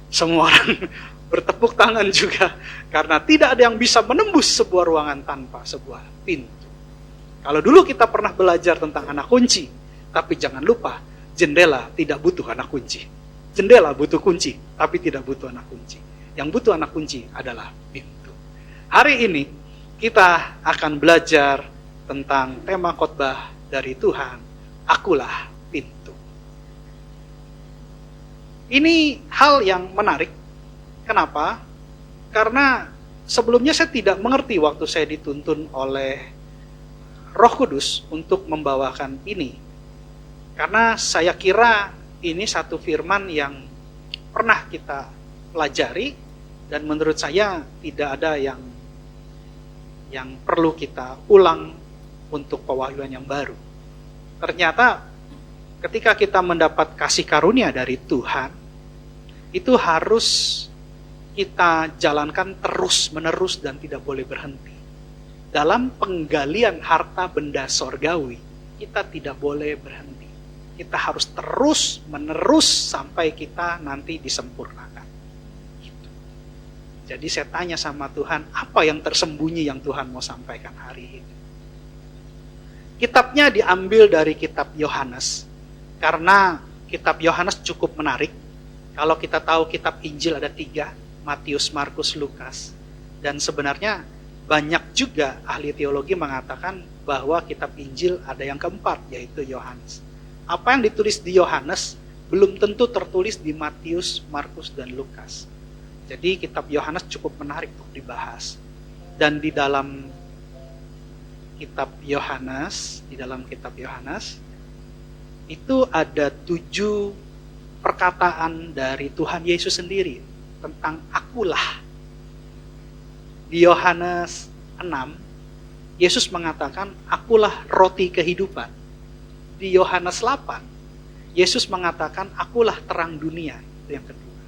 Semua orang bertepuk tangan juga, karena tidak ada yang bisa menembus sebuah ruangan tanpa sebuah pintu. Kalau dulu kita pernah belajar tentang anak kunci, tapi jangan lupa, jendela tidak butuh anak kunci. Jendela butuh kunci, tapi tidak butuh anak kunci. Yang butuh anak kunci adalah pintu. Hari ini kita akan belajar tentang tema khotbah dari Tuhan, akulah pintu. Ini hal yang menarik. Kenapa? Karena sebelumnya saya tidak mengerti waktu saya dituntun oleh Roh Kudus untuk membawakan ini. Karena saya kira ini satu firman yang pernah kita pelajari, dan menurut saya tidak ada yang perlu kita ulang untuk pewahyuan yang baru. Ternyata ketika kita mendapat kasih karunia dari Tuhan, itu harus kita jalankan terus-menerus dan tidak boleh berhenti. Dalam penggalian harta benda sorgawi, kita tidak boleh berhenti. Kita harus terus-menerus sampai kita nanti disempurnakan. Gitu. Jadi saya tanya sama Tuhan, apa yang tersembunyi yang Tuhan mau sampaikan hari ini? Kitabnya diambil dari kitab Yohanes, karena kitab Yohanes cukup menarik. Kalau kita tahu kitab Injil ada 3, Matius, Markus, Lukas. Dan sebenarnya banyak juga ahli teologi mengatakan bahwa kitab Injil ada yang keempat, yaitu Yohanes. Apa yang ditulis di Yohanes belum tentu tertulis di Matius, Markus, dan Lukas. Jadi kitab Yohanes cukup menarik untuk dibahas. Dan di dalam kitab Yohanes, itu ada 7 perkataan dari Tuhan Yesus sendiri tentang akulah. Di Yohanes 6, Yesus mengatakan akulah roti kehidupan. Di Yohanes 8, Yesus mengatakan akulah terang dunia. Itu yang kedua.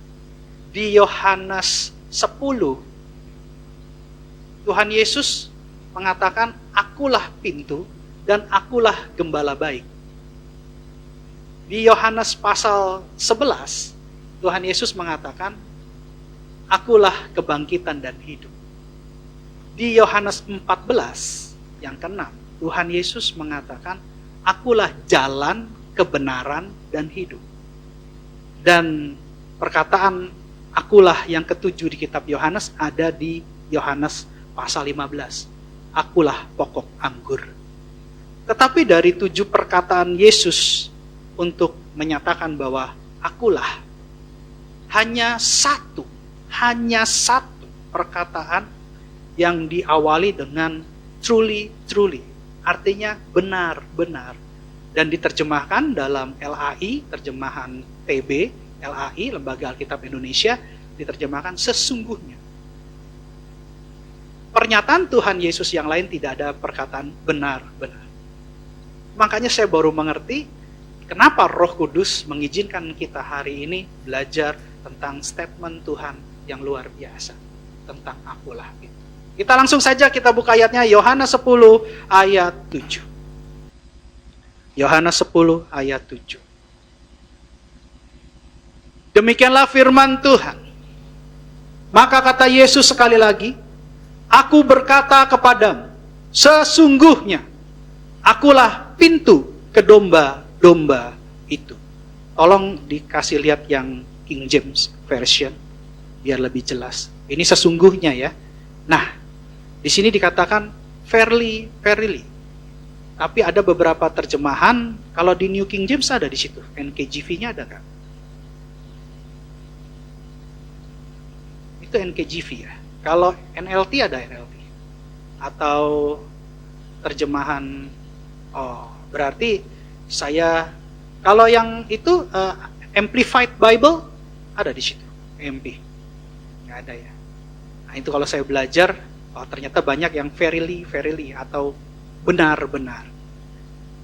Di Yohanes 10, Tuhan Yesus mengatakan akulah pintu dan akulah gembala baik. Di Yohanes pasal 11, Tuhan Yesus mengatakan akulah kebangkitan dan hidup. Di Yohanes 14 yang ke-6, Tuhan Yesus mengatakan akulah jalan, kebenaran, dan hidup. Dan perkataan akulah yang ke-7 di kitab Yohanes ada di Yohanes pasal 15. Akulah pokok anggur. Tetapi dari 7 perkataan Yesus untuk menyatakan bahwa akulah, hanya satu perkataan yang diawali dengan truly, truly. Artinya benar-benar. Dan diterjemahkan dalam LAI, terjemahan TB, LAI, Lembaga Alkitab Indonesia, diterjemahkan sesungguhnya. Pernyataan Tuhan Yesus yang lain tidak ada perkataan benar-benar. Makanya saya baru mengerti kenapa Roh Kudus mengizinkan kita hari ini belajar tentang statement Tuhan yang luar biasa. Tentang akulah itu. Kita langsung saja kita buka ayatnya, Yohanes 10 ayat 7. Yohanes 10 ayat 7. Demikianlah firman Tuhan. Maka kata Yesus sekali lagi, aku berkata kepadamu, sesungguhnya akulah pintu ke domba-domba itu. Tolong dikasih lihat yang King James Version, biar lebih jelas. Ini sesungguhnya ya. Nah, di sini dikatakan verily, verily. Tapi ada beberapa terjemahan, kalau di New King James ada di situ. NKJV-nya ada nggak? Itu NKJV ya. Kalau NLT ada NLT. Atau terjemahan, berarti saya, kalau yang itu Amplified Bible ada di situ. MP. Nggak ada ya. Nah itu kalau saya belajar, ternyata banyak yang verily, verily atau benar-benar.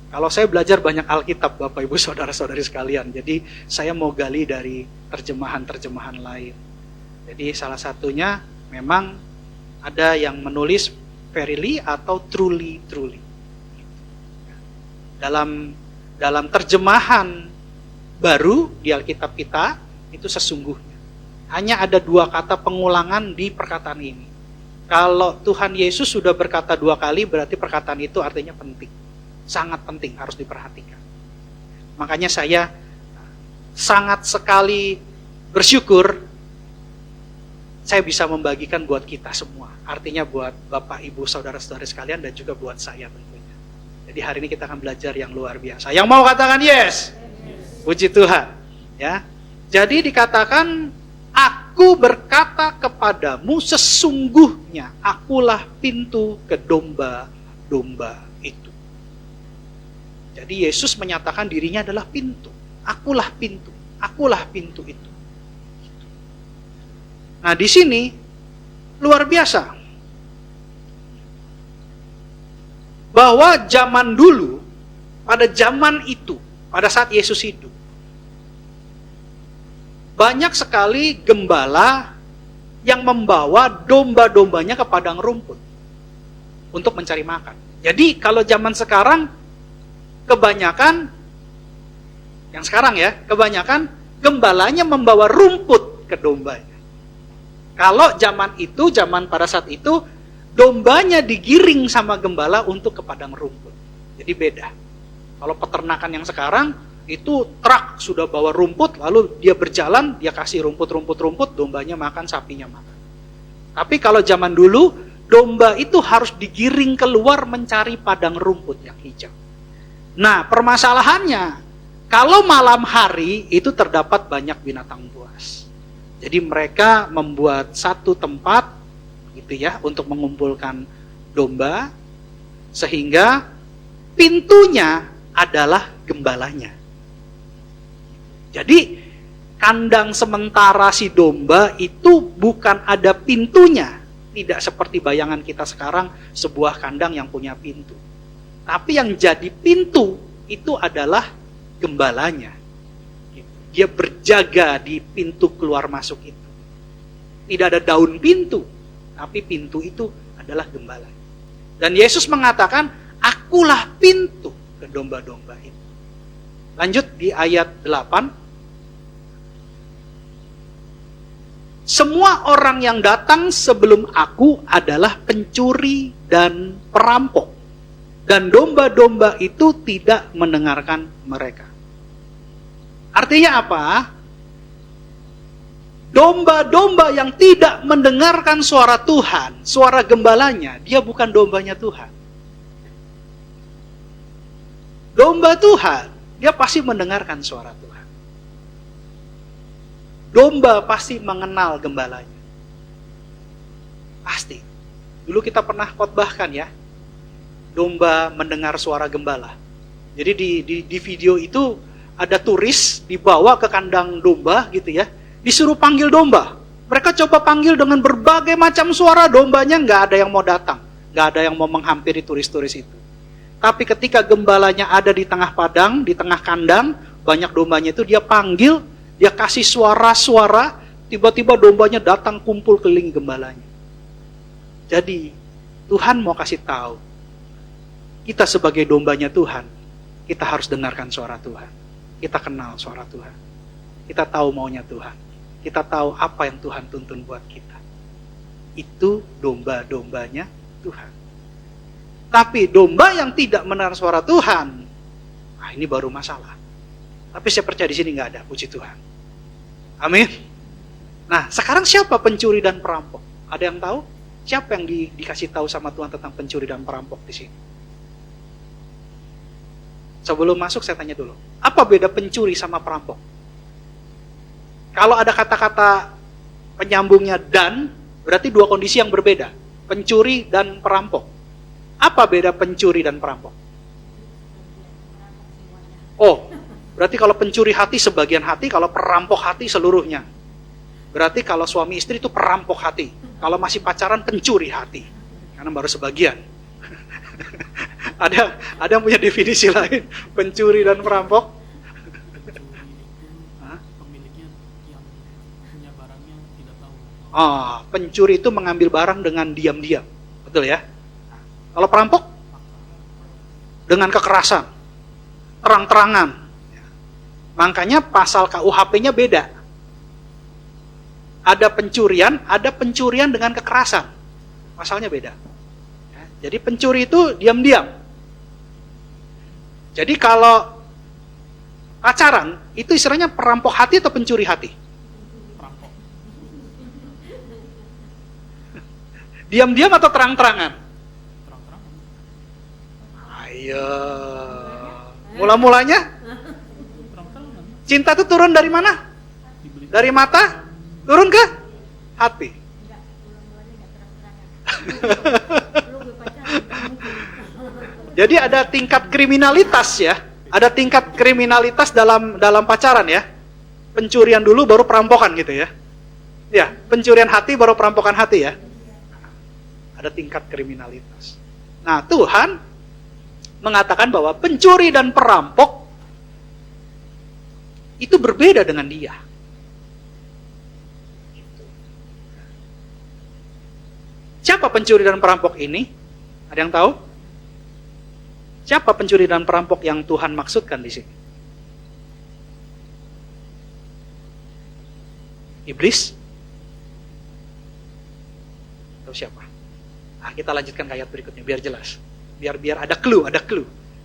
Kalau saya belajar banyak Alkitab, Bapak Ibu Saudara-saudari sekalian. Jadi saya mau gali dari terjemahan-terjemahan lain. Jadi salah satunya memang ada yang menulis verily atau truly, truly. Dalam terjemahan baru di Alkitab kita itu sesungguhnya. Hanya ada 2 kata pengulangan di perkataan ini. Kalau Tuhan Yesus sudah berkata 2 kali, berarti perkataan itu artinya penting. Sangat penting, harus diperhatikan. Makanya saya sangat sekali bersyukur saya bisa membagikan buat kita semua. Artinya buat Bapak, Ibu, Saudara-saudari sekalian dan juga buat saya tentunya. Jadi hari ini kita akan belajar yang luar biasa. Yang mau katakan yes? Puji Tuhan. Ya. Jadi dikatakan, aku berkata kepadamu sesungguhnya akulah pintu ke domba-domba itu. Jadi Yesus menyatakan dirinya adalah pintu. Akulah pintu. Akulah pintu itu. Nah, di sini luar biasa. Bahwa zaman dulu, pada zaman itu, pada saat Yesus hidup, banyak sekali gembala yang membawa domba-dombanya ke padang rumput untuk mencari makan. Jadi kalau zaman sekarang, kebanyakan, yang sekarang ya, kebanyakan gembalanya membawa rumput ke dombanya. Kalau zaman itu, zaman pada saat itu, dombanya digiring sama gembala untuk ke padang rumput. Jadi beda. Kalau peternakan yang sekarang, itu truk sudah bawa rumput, lalu dia berjalan, dia kasih rumput, dombanya makan, sapinya makan. Tapi kalau zaman dulu, domba itu harus digiring keluar mencari padang rumput yang hijau. Nah, permasalahannya, kalau malam hari itu terdapat banyak binatang buas. Jadi mereka membuat satu tempat gitu ya untuk mengumpulkan domba, sehingga pintunya adalah gembalanya. Jadi kandang sementara si domba itu bukan ada pintunya, tidak seperti bayangan kita sekarang sebuah kandang yang punya pintu. Tapi yang jadi pintu itu adalah gembalanya. Dia berjaga di pintu keluar masuk itu. Tidak ada daun pintu, tapi pintu itu adalah gembala. Dan Yesus mengatakan, akulah pintu ke domba-domba itu. Lanjut di ayat 8. Semua orang yang datang sebelum aku adalah pencuri dan perampok. Dan domba-domba itu tidak mendengarkan mereka. Artinya apa? Domba-domba yang tidak mendengarkan suara Tuhan, suara gembalanya, dia bukan dombanya Tuhan. Domba Tuhan, dia pasti mendengarkan suara Tuhan. Domba pasti mengenal gembalanya. Pasti. Dulu kita pernah khotbahkan ya, domba mendengar suara gembala. Jadi di video itu ada turis dibawa ke kandang domba gitu ya, disuruh panggil domba. Mereka coba panggil dengan berbagai macam suara, dombanya nggak ada yang mau datang, nggak ada yang mau menghampiri turis-turis itu. Tapi ketika gembalanya ada di tengah padang, di tengah kandang, banyak dombanya itu dia panggil, dia kasih suara-suara, tiba-tiba dombanya datang kumpul keliling gembalanya. Jadi Tuhan mau kasih tahu, kita sebagai dombanya Tuhan, kita harus dengarkan suara Tuhan. Kita kenal suara Tuhan. Kita tahu maunya Tuhan. Kita tahu apa yang Tuhan tuntun buat kita. Itu domba-dombanya Tuhan. Tapi domba yang tidak mendengar suara Tuhan, ini baru masalah. Tapi saya percaya di sini nggak ada, puji Tuhan. Amin. Nah, sekarang siapa pencuri dan perampok? Ada yang tahu? Siapa yang dikasih tahu sama Tuhan tentang pencuri dan perampok di sini? Sebelum masuk saya tanya dulu, apa beda pencuri sama perampok? Kalau ada kata-kata penyambungnya dan, berarti dua kondisi yang berbeda. Pencuri dan perampok. Apa beda pencuri dan perampok? Oh, berarti kalau pencuri hati sebagian hati, kalau perampok hati seluruhnya. Berarti kalau suami istri itu perampok hati. Kalau masih pacaran pencuri hati. Karena baru sebagian. Ada yang punya definisi lain, pencuri dan perampok? Pemiliknya yang punya barangnya tidak tahu. Pencuri itu mengambil barang dengan diam-diam. Betul ya? Kalau perampok? Dengan kekerasan. Terang-terangan. Makanya pasal KUHP-nya beda. Ada pencurian dengan kekerasan. Pasalnya beda. Jadi pencuri itu diam-diam. Jadi kalau pacaran, itu istilahnya perampok hati atau pencuri hati? Perampok. Diam-diam atau terang-terangan? Terang-terangan. Ayo. Mula-mulanya? Terang-terangan. Cinta itu turun dari mana? Dibeli. Dari mata? Turun ke hati. Jadi ada tingkat kriminalitas ya. Ada tingkat kriminalitas dalam pacaran ya. Pencurian dulu baru perampokan gitu ya. Ya, pencurian hati baru perampokan hati ya. Ada tingkat kriminalitas. Nah, Tuhan mengatakan bahwa pencuri dan perampok itu berbeda dengan dia. Siapa pencuri dan perampok ini? Ada yang tahu? Siapa pencuri dan perampok yang Tuhan maksudkan di sini? Iblis? Atau siapa? Nah, kita lanjutkan ke ayat berikutnya biar jelas. Biar ada clue.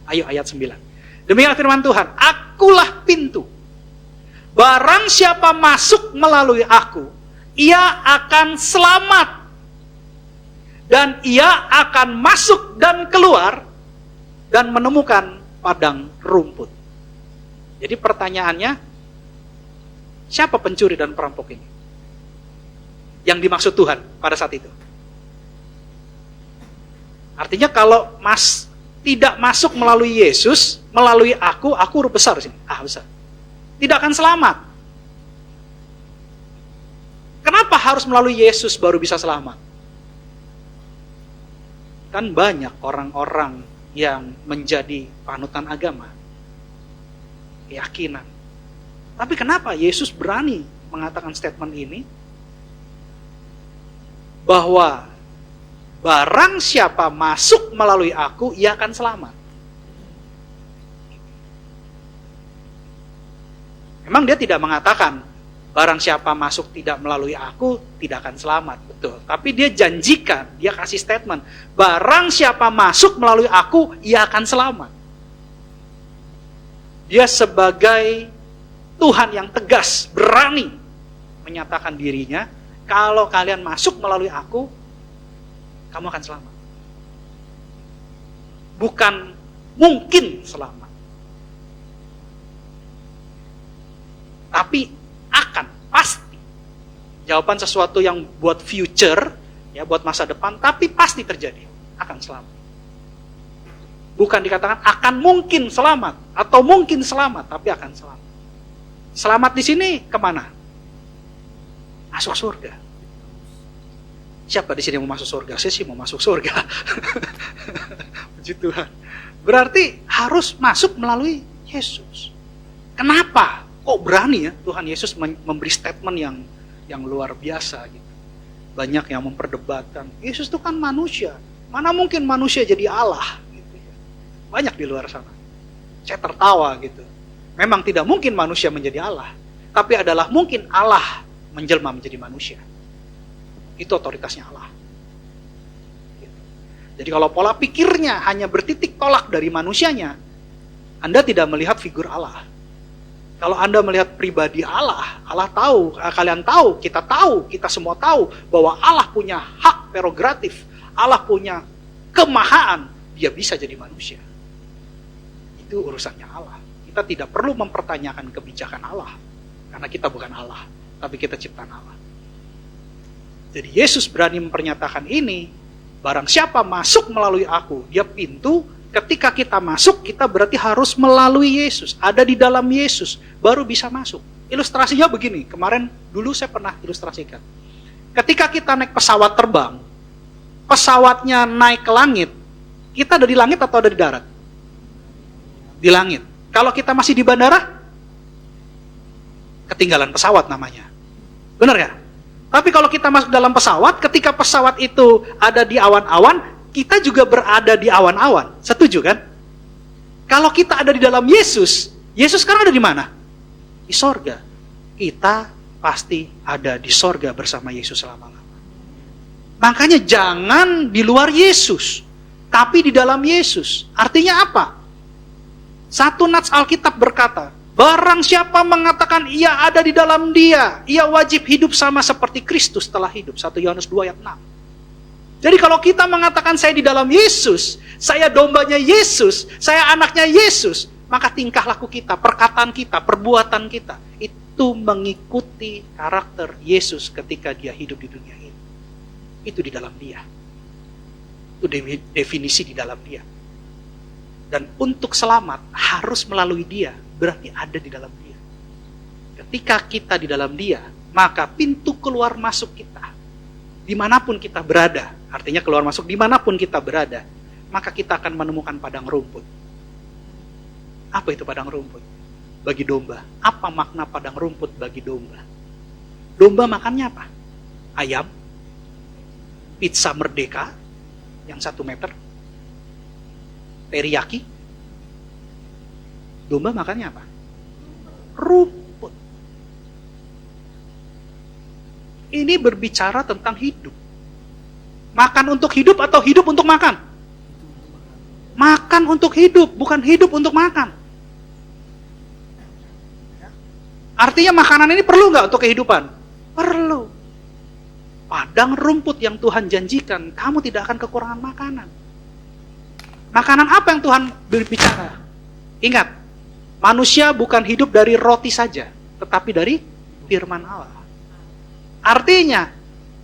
Ayo ayat 9. Demikian firman Tuhan, akulah pintu. Barang siapa masuk melalui aku, ia akan selamat. Dan ia akan masuk dan keluar dan menemukan padang rumput. Jadi pertanyaannya, siapa pencuri dan perampok ini? Yang dimaksud Tuhan pada saat itu. Artinya kalau tidak masuk melalui Yesus, melalui aku huruf besar sini. Besar. Tidak akan selamat. Kenapa harus melalui Yesus baru bisa selamat? Kan banyak orang-orang yang menjadi panutan agama, keyakinan. Tapi kenapa Yesus berani mengatakan statement ini? Bahwa barang siapa masuk melalui aku, ia akan selamat. Memang dia tidak mengatakan, barang siapa masuk tidak melalui aku, tidak akan selamat. Betul. Tapi dia janjikan, dia kasih statement, barang siapa masuk melalui aku, ia akan selamat. Dia sebagai Tuhan yang tegas, berani menyatakan dirinya, kalau kalian masuk melalui aku, kamu akan selamat. Bukan mungkin selamat. Tapi akan, pasti. Jawaban sesuatu yang buat future, ya buat masa depan, tapi pasti terjadi. Akan selamat. Bukan dikatakan akan mungkin selamat, atau mungkin selamat, tapi akan selamat. Selamat di sini kemana? Masuk surga. Siapa di sini mau masuk surga? Saya sih mau masuk surga. Puji Tuhan. Berarti harus masuk melalui Yesus. Kenapa? Kok berani ya Tuhan Yesus memberi statement yang luar biasa gitu. Banyak yang memperdebatkan, Yesus itu kan manusia. Mana mungkin manusia jadi Allah gitu ya. Banyak di luar sana. Saya tertawa gitu. Memang tidak mungkin manusia menjadi Allah, tapi adalah mungkin Allah menjelma menjadi manusia. Itu otoritasnya Allah. Gitu. Jadi kalau pola pikirnya hanya bertitik tolak dari manusianya, Anda tidak melihat figur Allah. Kalau Anda melihat pribadi Allah, Allah tahu, kalian tahu, kita semua tahu bahwa Allah punya hak prerogatif, Allah punya kemahaan, dia bisa jadi manusia. Itu urusannya Allah. Kita tidak perlu mempertanyakan kebijakan Allah, karena kita bukan Allah, tapi kita ciptaan Allah. Jadi Yesus berani mempernyatakan ini, barang siapa masuk melalui aku, dia pintu. Ketika kita masuk, kita berarti harus melalui Yesus, ada di dalam Yesus, baru bisa masuk. Ilustrasinya begini, kemarin dulu saya pernah ilustrasikan. Ketika kita naik pesawat terbang, pesawatnya naik ke langit, kita ada di langit atau ada di darat? Di langit. Kalau kita masih di bandara, ketinggalan pesawat namanya. Benar ya? Tapi kalau kita masuk dalam pesawat, ketika pesawat itu ada di awan-awan, kita juga berada di awan-awan. Setuju kan? Kalau kita ada di dalam Yesus, Yesus sekarang ada di mana? Di sorga. Kita pasti ada di sorga bersama Yesus selama-lamanya. Makanya jangan di luar Yesus, tapi di dalam Yesus. Artinya apa? Satu nats Alkitab berkata, barang siapa mengatakan ia ada di dalam dia, ia wajib hidup sama seperti Kristus telah hidup. 1 Yohanes 2 ayat 6. Jadi kalau kita mengatakan saya di dalam Yesus, saya dombanya Yesus, saya anaknya Yesus, maka tingkah laku kita, perkataan kita, perbuatan kita, itu mengikuti karakter Yesus ketika dia hidup di dunia ini. Itu di dalam dia. Itu definisi di dalam dia. Dan untuk selamat harus melalui dia, berarti ada di dalam dia. Ketika kita di dalam dia, maka pintu keluar masuk kita, dimanapun kita berada, artinya keluar masuk dimanapun kita berada, maka kita akan menemukan padang rumput. Apa itu padang rumput? Bagi domba. Apa makna padang rumput bagi domba? Domba makannya apa? Ayam, pizza merdeka, yang 1 meter, teriyaki. Domba makannya apa? Rumput. Ini berbicara tentang hidup. Makan untuk hidup atau hidup untuk makan? Makan untuk hidup, bukan hidup untuk makan. Artinya makanan ini perlu nggak untuk kehidupan? Perlu. Padang rumput yang Tuhan janjikan, kamu tidak akan kekurangan makanan. Makanan apa yang Tuhan berbicara? Ingat, manusia bukan hidup dari roti saja, tetapi dari firman Allah. Artinya,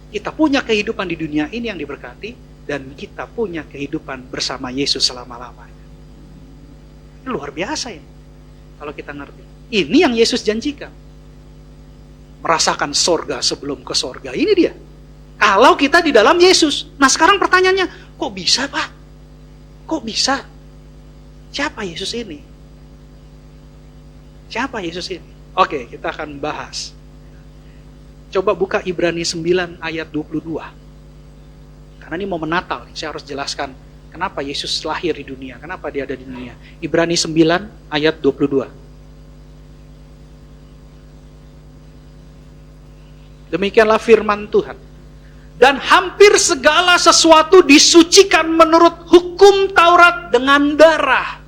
kita punya kehidupan di dunia ini yang diberkati, dan kita punya kehidupan bersama Yesus selama-lamanya. Ini luar biasa ya, kalau kita ngerti. Ini yang Yesus janjikan. Merasakan sorga sebelum ke sorga. Ini dia. Kalau kita di dalam Yesus. Nah sekarang pertanyaannya, kok bisa Pak? Kok bisa? Siapa Yesus ini? Siapa Yesus ini? Oke, kita akan bahas. Coba buka Ibrani 9 ayat 22. Karena ini momen Natal, saya harus jelaskan kenapa Yesus lahir di dunia, kenapa dia ada di dunia. Ibrani 9 ayat 22. Demikianlah firman Tuhan. Dan hampir segala sesuatu disucikan menurut hukum Taurat dengan darah.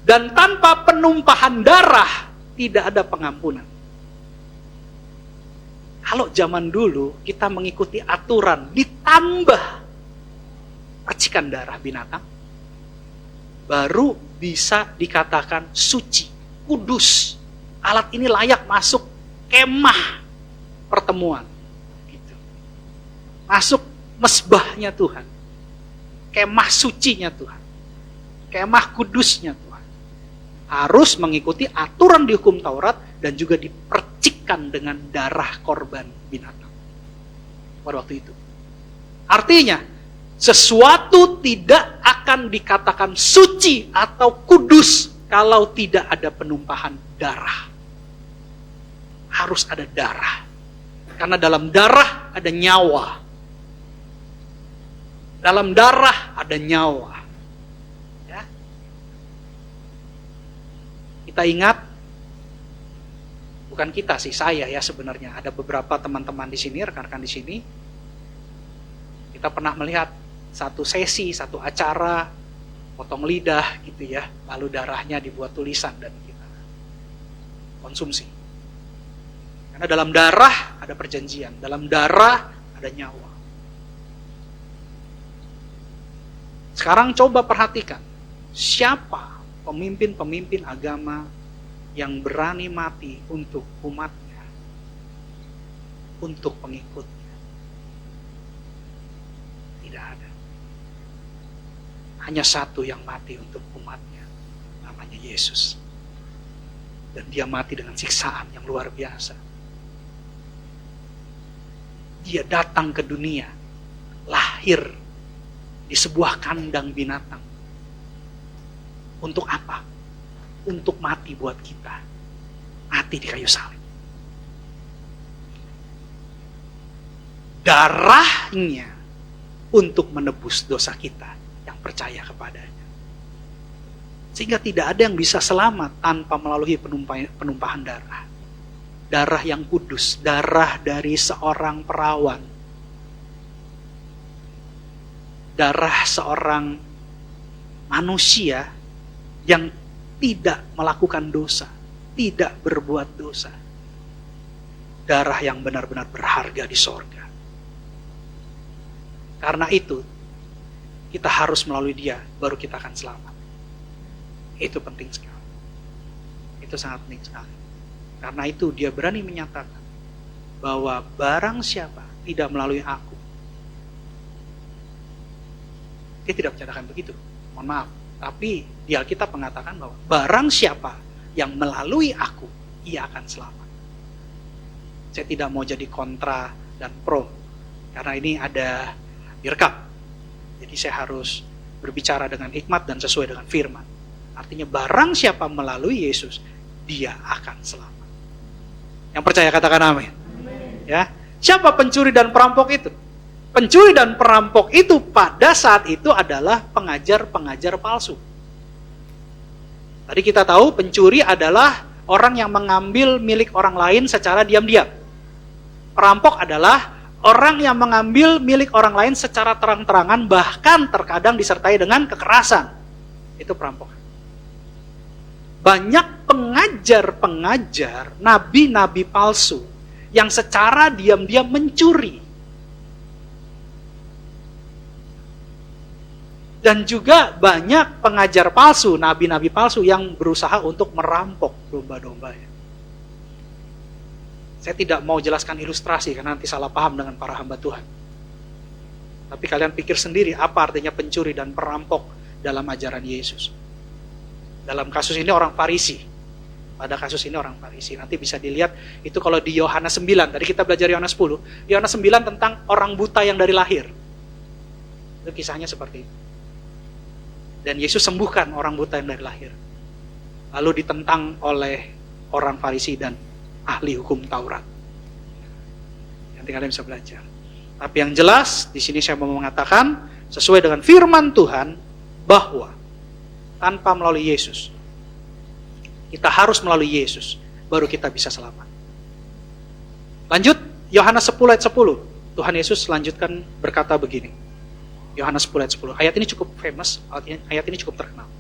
Dan tanpa penumpahan darah tidak ada pengampunan. Kalau zaman dulu kita mengikuti aturan ditambah percikan darah binatang, baru bisa dikatakan suci, kudus. Alat ini layak masuk kemah pertemuan. Gitu. Masuk mesbahnya Tuhan. Kemah sucinya Tuhan. Kemah kudusnya Tuhan. Harus mengikuti aturan di hukum Taurat dan juga dipercikkan dengan darah korban binatang. Pada waktu itu. Artinya, sesuatu tidak akan dikatakan suci atau kudus kalau tidak ada penumpahan darah. Harus ada darah. Karena dalam darah ada nyawa. Dalam darah ada nyawa. Ya. Kita ingat, bukan kita sih, saya ya sebenarnya. Ada beberapa teman-teman di sini, rekan-rekan di sini. Kita pernah melihat satu sesi, satu acara, potong lidah gitu ya. Lalu darahnya dibuat tulisan dan kita konsumsi. Karena dalam darah ada perjanjian, dalam darah ada nyawa. Sekarang coba perhatikan, siapa pemimpin-pemimpin agama yang berani mati untuk umatnya, untuk pengikutnya? Tidak ada. Hanya satu yang mati untuk umatnya, namanya Yesus. Dan dia mati dengan siksaan yang luar biasa. Dia datang ke dunia, lahir di sebuah kandang binatang. Untuk apa? Untuk mati buat kita. Mati di kayu salib. Darahnya untuk menebus dosa kita yang percaya kepadanya. Sehingga tidak ada yang bisa selamat tanpa melalui penumpahan darah. Darah yang kudus, darah dari seorang perawan. Darah seorang manusia yang tidak melakukan dosa, tidak berbuat dosa. Darah yang benar-benar berharga di sorga. Karena itu, kita harus melalui dia, baru kita akan selamat. Itu penting sekali. Itu sangat penting sekali. Karena itu dia berani menyatakan bahwa barang siapa tidak melalui aku. Dia tidak menyatakan begitu, mohon maaf. Tapi di Alkitab mengatakan bahwa barang siapa yang melalui aku, ia akan selamat. Saya tidak mau jadi kontra dan pro, karena ini ada direkam. Jadi saya harus berbicara dengan hikmat dan sesuai dengan firman. Artinya barang siapa melalui Yesus, dia akan selamat. Yang percaya katakan amin. Ya, siapa pencuri dan perampok itu? Pencuri dan perampok itu pada saat itu adalah pengajar-pengajar palsu. Tadi kita tahu pencuri adalah orang yang mengambil milik orang lain secara diam-diam. Perampok adalah orang yang mengambil milik orang lain secara terang-terangan, bahkan terkadang disertai dengan kekerasan. Itu perampok. Banyak pengajar-pengajar, nabi-nabi palsu yang secara diam-diam mencuri. Dan juga banyak pengajar palsu, nabi-nabi palsu yang berusaha untuk merampok domba-domba. Saya tidak mau jelaskan ilustrasi karena nanti salah paham dengan para hamba Tuhan. Tapi kalian pikir sendiri apa artinya pencuri dan perampok dalam ajaran Yesus. Dalam kasus ini orang Farisi. Pada kasus ini orang Farisi. Nanti bisa dilihat itu kalau di Yohanes 9. Tadi kita belajar Yohanes 10. Yohanes 9 tentang orang buta yang dari lahir. Itu kisahnya seperti itu. Dan Yesus sembuhkan orang buta yang dari lahir. Lalu ditentang oleh orang Farisi dan ahli hukum Taurat. Nanti kalian bisa belajar. Tapi yang jelas, di sini saya mau mengatakan, sesuai dengan firman Tuhan, bahwa tanpa melalui Yesus, kita harus melalui Yesus, baru kita bisa selamat. Lanjut, Yohanes 10 ayat 10. Tuhan Yesus lanjutkan berkata begini. Yohanes 10 ayat 10. Ayat ini cukup famous, ayat ini cukup terkenal.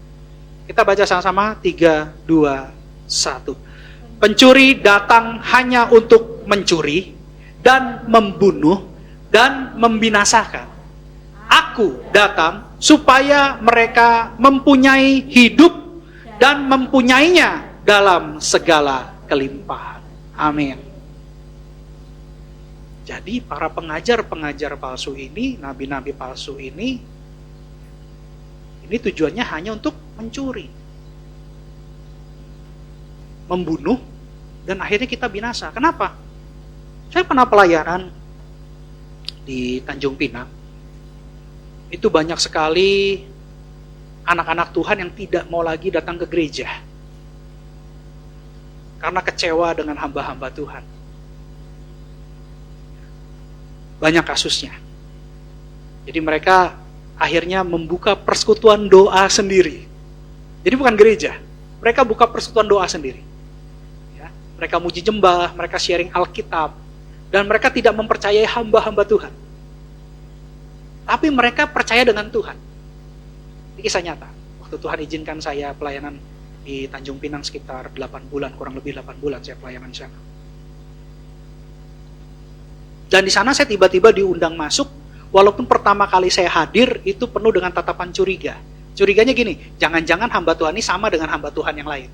Kita baca sama-sama, 3, 2, 1. Pencuri datang hanya untuk mencuri dan membunuh dan membinasakan. Aku datang supaya mereka mempunyai hidup dan mempunyainya dalam segala kelimpahan. Amin. Jadi para pengajar-pengajar palsu ini, nabi-nabi palsu ini tujuannya hanya untuk mencuri, membunuh, dan akhirnya kita binasa. Kenapa? Saya pernah pelayanan di Tanjung Pinang. Itu banyak sekali anak-anak Tuhan yang tidak mau lagi datang ke gereja karena kecewa dengan hamba-hamba Tuhan. Banyak kasusnya. Jadi mereka akhirnya membuka persekutuan doa sendiri. Jadi bukan gereja, mereka buka persekutuan doa sendiri. Ya, mereka muji jembah, mereka sharing Alkitab, dan mereka tidak mempercayai hamba-hamba Tuhan. Tapi mereka percaya dengan Tuhan. Ini kisah nyata. Waktu Tuhan izinkan saya pelayanan di Tanjung Pinang sekitar 8 bulan, kurang lebih 8 bulan saya pelayanan di sana. Dan di sana saya tiba-tiba diundang masuk, walaupun pertama kali saya hadir itu penuh dengan tatapan curiga. Curiganya gini, jangan-jangan hamba Tuhan ini sama dengan hamba Tuhan yang lain.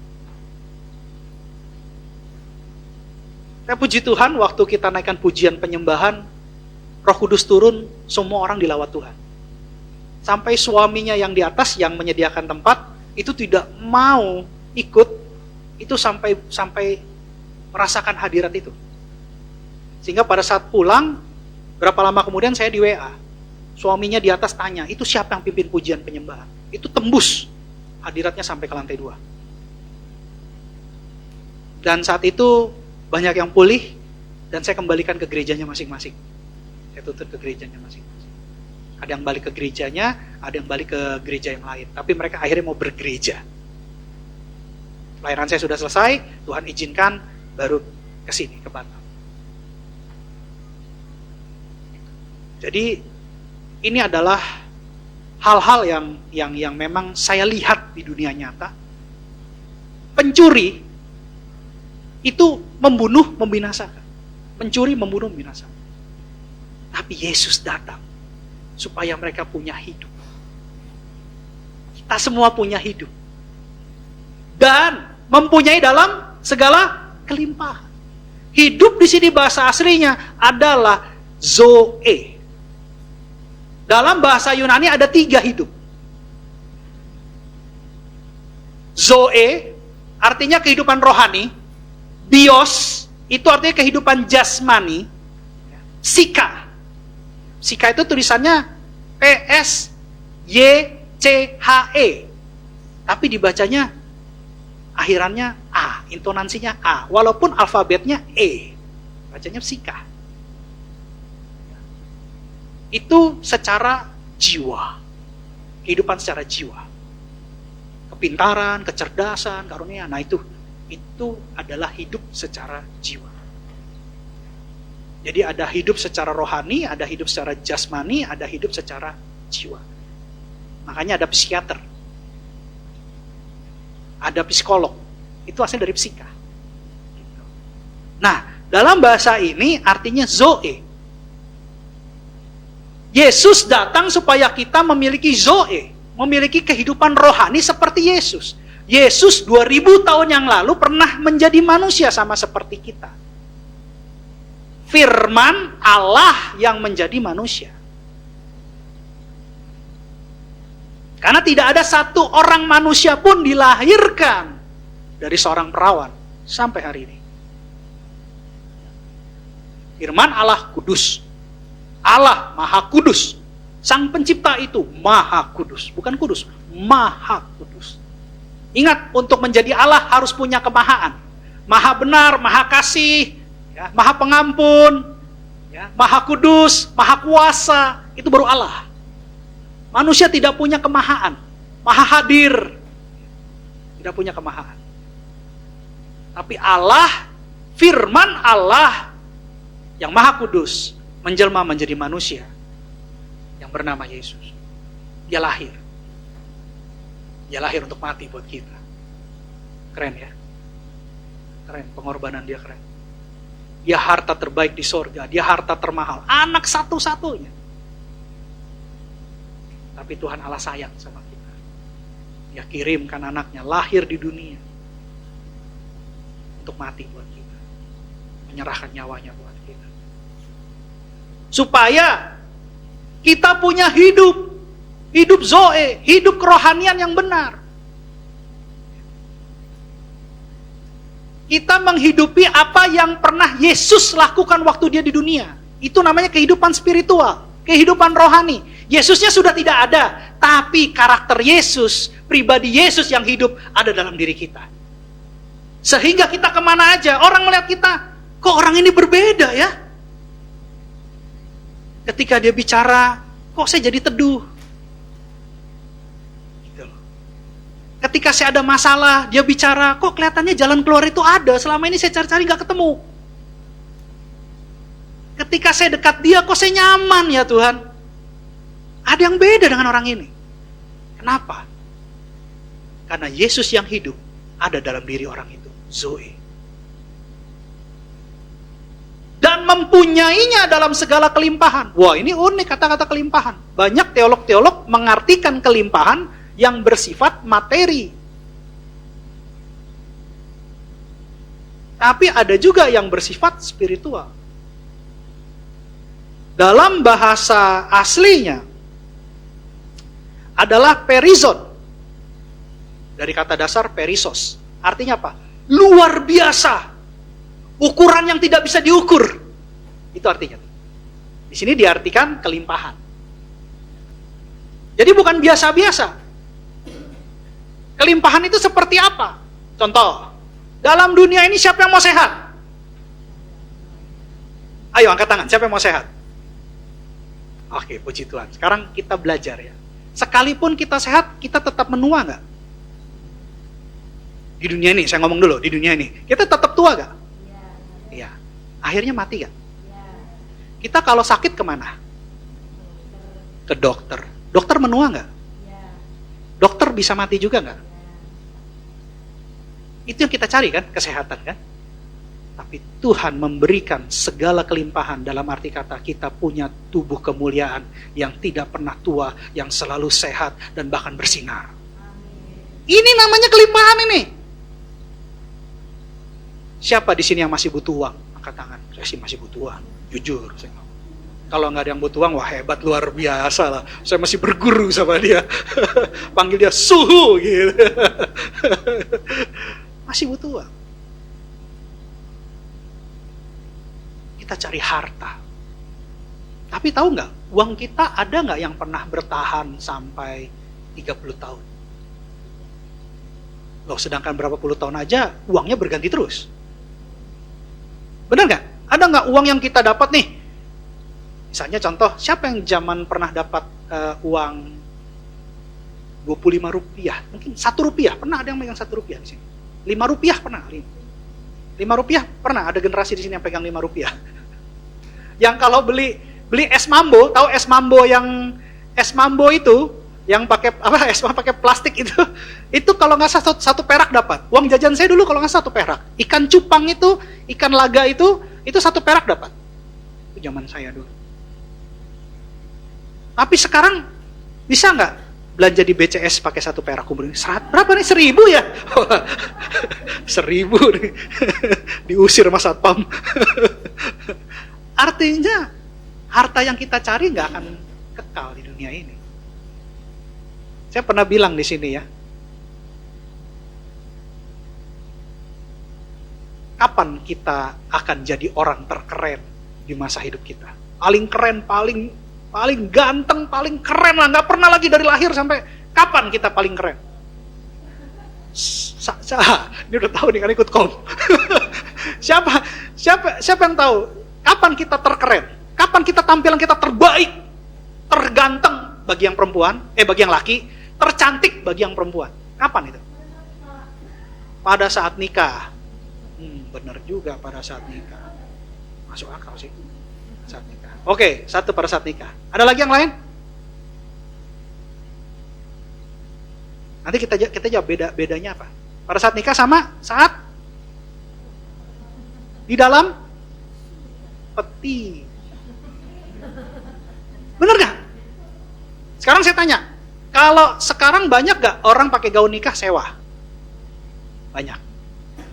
Saya puji Tuhan, waktu kita naikkan pujian penyembahan, Roh Kudus turun, semua orang dilawat Tuhan. Sampai suaminya yang di atas yang menyediakan tempat itu tidak mau ikut, itu sampai merasakan hadirat itu. Sehingga pada saat pulang, berapa lama kemudian saya di WA, suaminya di atas tanya, itu siapa yang pimpin pujian penyembahan? Itu tembus hadiratnya sampai ke lantai 2. Dan saat itu banyak yang pulih, dan saya kembalikan ke gerejanya masing-masing. Saya tuntut ke gerejanya masing-masing. Ada yang balik ke gerejanya, ada yang balik ke gereja yang lain. Tapi mereka akhirnya mau bergereja. Pelayanan saya sudah selesai, Tuhan izinkan baru ke sini, ke Batam. Jadi ini adalah hal-hal yang memang saya lihat di dunia nyata. Pencuri itu membunuh, membinasakan. Pencuri membunuh, membinasakan. Tapi Yesus datang supaya mereka punya hidup. Kita semua punya hidup. Dan mempunyai dalam segala kelimpahan. Hidup di sini bahasa aslinya adalah zoe. Dalam bahasa Yunani ada 3 hidup. Zoe artinya kehidupan rohani. Bios itu artinya kehidupan jasmani. Psika. Psika itu tulisannya P-S-Y-C-H-E. Tapi dibacanya akhirannya A, intonansinya A, walaupun alfabetnya E. Bacanya psika. Itu secara jiwa. Kehidupan secara jiwa. Kepintaran, kecerdasan, karunia. Nah itu adalah hidup secara jiwa. Jadi ada hidup secara rohani, ada hidup secara jasmani, ada hidup secara jiwa. Makanya ada psikiater. Ada psikolog. Itu asal dari psika. Nah, dalam bahasa ini artinya zoe. Yesus datang supaya kita memiliki zoe, memiliki kehidupan rohani seperti Yesus. Yesus 2000 tahun yang lalu pernah menjadi manusia sama seperti kita. Firman Allah yang menjadi manusia. Karena tidak ada satu orang manusia pun dilahirkan dari seorang perawan sampai hari ini. Firman Allah kudus. Allah maha kudus. Sang pencipta itu maha kudus. Bukan kudus, maha kudus. Ingat, untuk menjadi Allah harus punya kemahaan. Maha benar, maha kasih, ya, maha pengampun, ya, maha kudus, maha kuasa. Itu baru Allah. Manusia tidak punya kemahaan. Maha hadir. Tidak punya kemahaan. Tapi Allah, firman Allah yang maha kudus, menjelma menjadi manusia yang bernama Yesus. Dia lahir. Dia lahir untuk mati buat kita. Keren ya? Keren, pengorbanan dia keren. Dia harta terbaik di sorga, dia harta termahal, anak satu-satunya. Tapi Tuhan Allah sayang sama kita. Dia kirimkan anaknya, lahir di dunia untuk mati buat kita. Menyerahkan nyawanya buat kita. Supaya kita punya hidup zoe, hidup kerohanian yang benar. Kita menghidupi apa yang pernah Yesus lakukan waktu dia di dunia. Itu namanya kehidupan spiritual, kehidupan rohani. Yesusnya sudah tidak ada, tapi karakter Yesus, pribadi Yesus yang hidup ada dalam diri kita. Sehingga kita kemana aja, orang melihat kita, kok orang ini berbeda ya? Ketika dia bicara, kok saya jadi teduh? Gitu loh. Ketika saya ada masalah, dia bicara, kok kelihatannya jalan keluar itu ada, selama ini saya cari-cari gak ketemu. Ketika saya dekat dia, kok saya nyaman ya Tuhan? Ada yang beda dengan orang ini. Kenapa? Karena Yesus yang hidup ada dalam diri orang itu, Zoe. Dan mempunyainya dalam segala kelimpahan. Wah, ini unik kata-kata kelimpahan. Banyak teolog-teolog mengartikan kelimpahan yang bersifat materi. Tapi ada juga yang bersifat spiritual. Dalam bahasa aslinya adalah perizon. Dari kata dasar perisos. Artinya apa? Luar biasa. Ukuran yang tidak bisa diukur. Itu artinya. Di sini diartikan kelimpahan. Jadi bukan biasa-biasa. Kelimpahan itu seperti apa? Contoh, dalam dunia ini siapa yang mau sehat? Ayo angkat tangan, siapa yang mau sehat? Oke, puji Tuhan. Sekarang kita belajar ya. Sekalipun kita sehat, kita tetap menua nggak? Di dunia ini, saya ngomong dulu, di dunia ini. Kita tetap tua nggak? Iya. Akhirnya mati gak? Kita kalau sakit kemana? Ke dokter. Dokter menua gak? Dokter bisa mati juga gak? Itu yang kita cari kan, kesehatan kan? Tapi Tuhan memberikan segala kelimpahan, dalam arti kata kita punya tubuh kemuliaan yang tidak pernah tua, yang selalu sehat dan bahkan bersinar. Ini namanya kelimpahan ini. Siapa di sini yang masih butuh uang? Angkat tangan. Saya sih masih butuh uang. Jujur. Kalau nggak ada yang butuh uang, wah hebat, luar biasa lah. Saya masih berguru sama dia. Panggil dia suhu gitu. Masih butuh uang. kita cari harta. Tapi tahu nggak, uang kita ada nggak yang pernah bertahan sampai 30 tahun? Loh, sedangkan berapa puluh tahun aja uangnya berganti terus. Benar nggak? Ada nggak uang yang kita dapat nih? Misalnya contoh, siapa yang zaman pernah dapat uang 25 rupiah? Mungkin 1 rupiah, pernah ada yang megang 1 rupiah di sini? 5 rupiah pernah? 5 rupiah pernah, ada generasi di sini yang pegang 5 rupiah. Yang kalau beli es mambo, tahu es mambo itu yang pakai apa, es mambo pakai plastik itu kalau nggak salah 1 perak dapat. Uang jajan saya dulu kalau nggak salah 1 perak. Ikan cupang itu, ikan laga itu 1 perak dapat. Itu zaman saya dulu. Tapi sekarang bisa nggak belanja di BCS pakai 1 perak kumpulin? Berapa nih? 1.000 ya? 1.000 nih. Diusir sama satpam. Artinya harta yang kita cari nggak akan kekal di dunia ini. Saya pernah bilang di sini ya, kapan kita akan jadi orang terkeren di masa hidup kita? Paling keren, paling ganteng, paling keren lah, nggak pernah lagi dari lahir sampai kapan kita paling keren? Ini udah tahu nih kan ikut kom. Siapa yang tahu kapan kita terkeren? Kapan kita tampilan kita terbaik, terganteng bagi yang perempuan, bagi yang laki, tercantik bagi yang perempuan? Kapan itu? Pada saat nikah. Bener juga, pada saat nikah. Masuk akal sih. Saat nikah. Oke, 1 pada saat nikah. Ada lagi yang lain? Nanti kita jawab bedanya apa? Pada saat nikah sama saat di dalam peti. Bener gak? Sekarang saya tanya, kalau sekarang banyak gak orang pakai gaun nikah sewa? Banyak.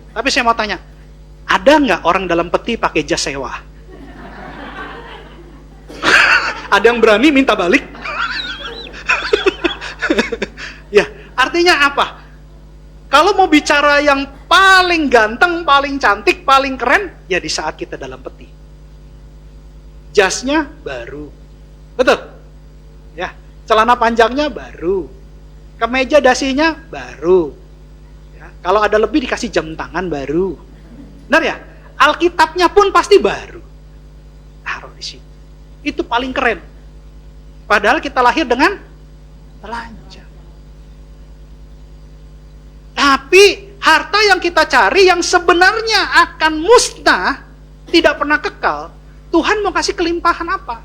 Tapi saya mau tanya, ada gak orang dalam peti pakai jas sewa? Ada yang berani minta balik? Ya, artinya apa? Kalau mau bicara yang paling ganteng, paling cantik, paling keren, ya di saat kita dalam peti. Jasnya baru. Betul? Ya, celana panjangnya baru. Kemeja dasinya baru. Ya, kalau ada lebih dikasih jam tangan baru. Benar ya? Alkitabnya pun pasti baru. Taruh di sini. Itu paling keren. Padahal kita lahir dengan telanjang. Tapi harta yang kita cari yang sebenarnya akan musnah, tidak pernah kekal, Tuhan mau kasih kelimpahan apa?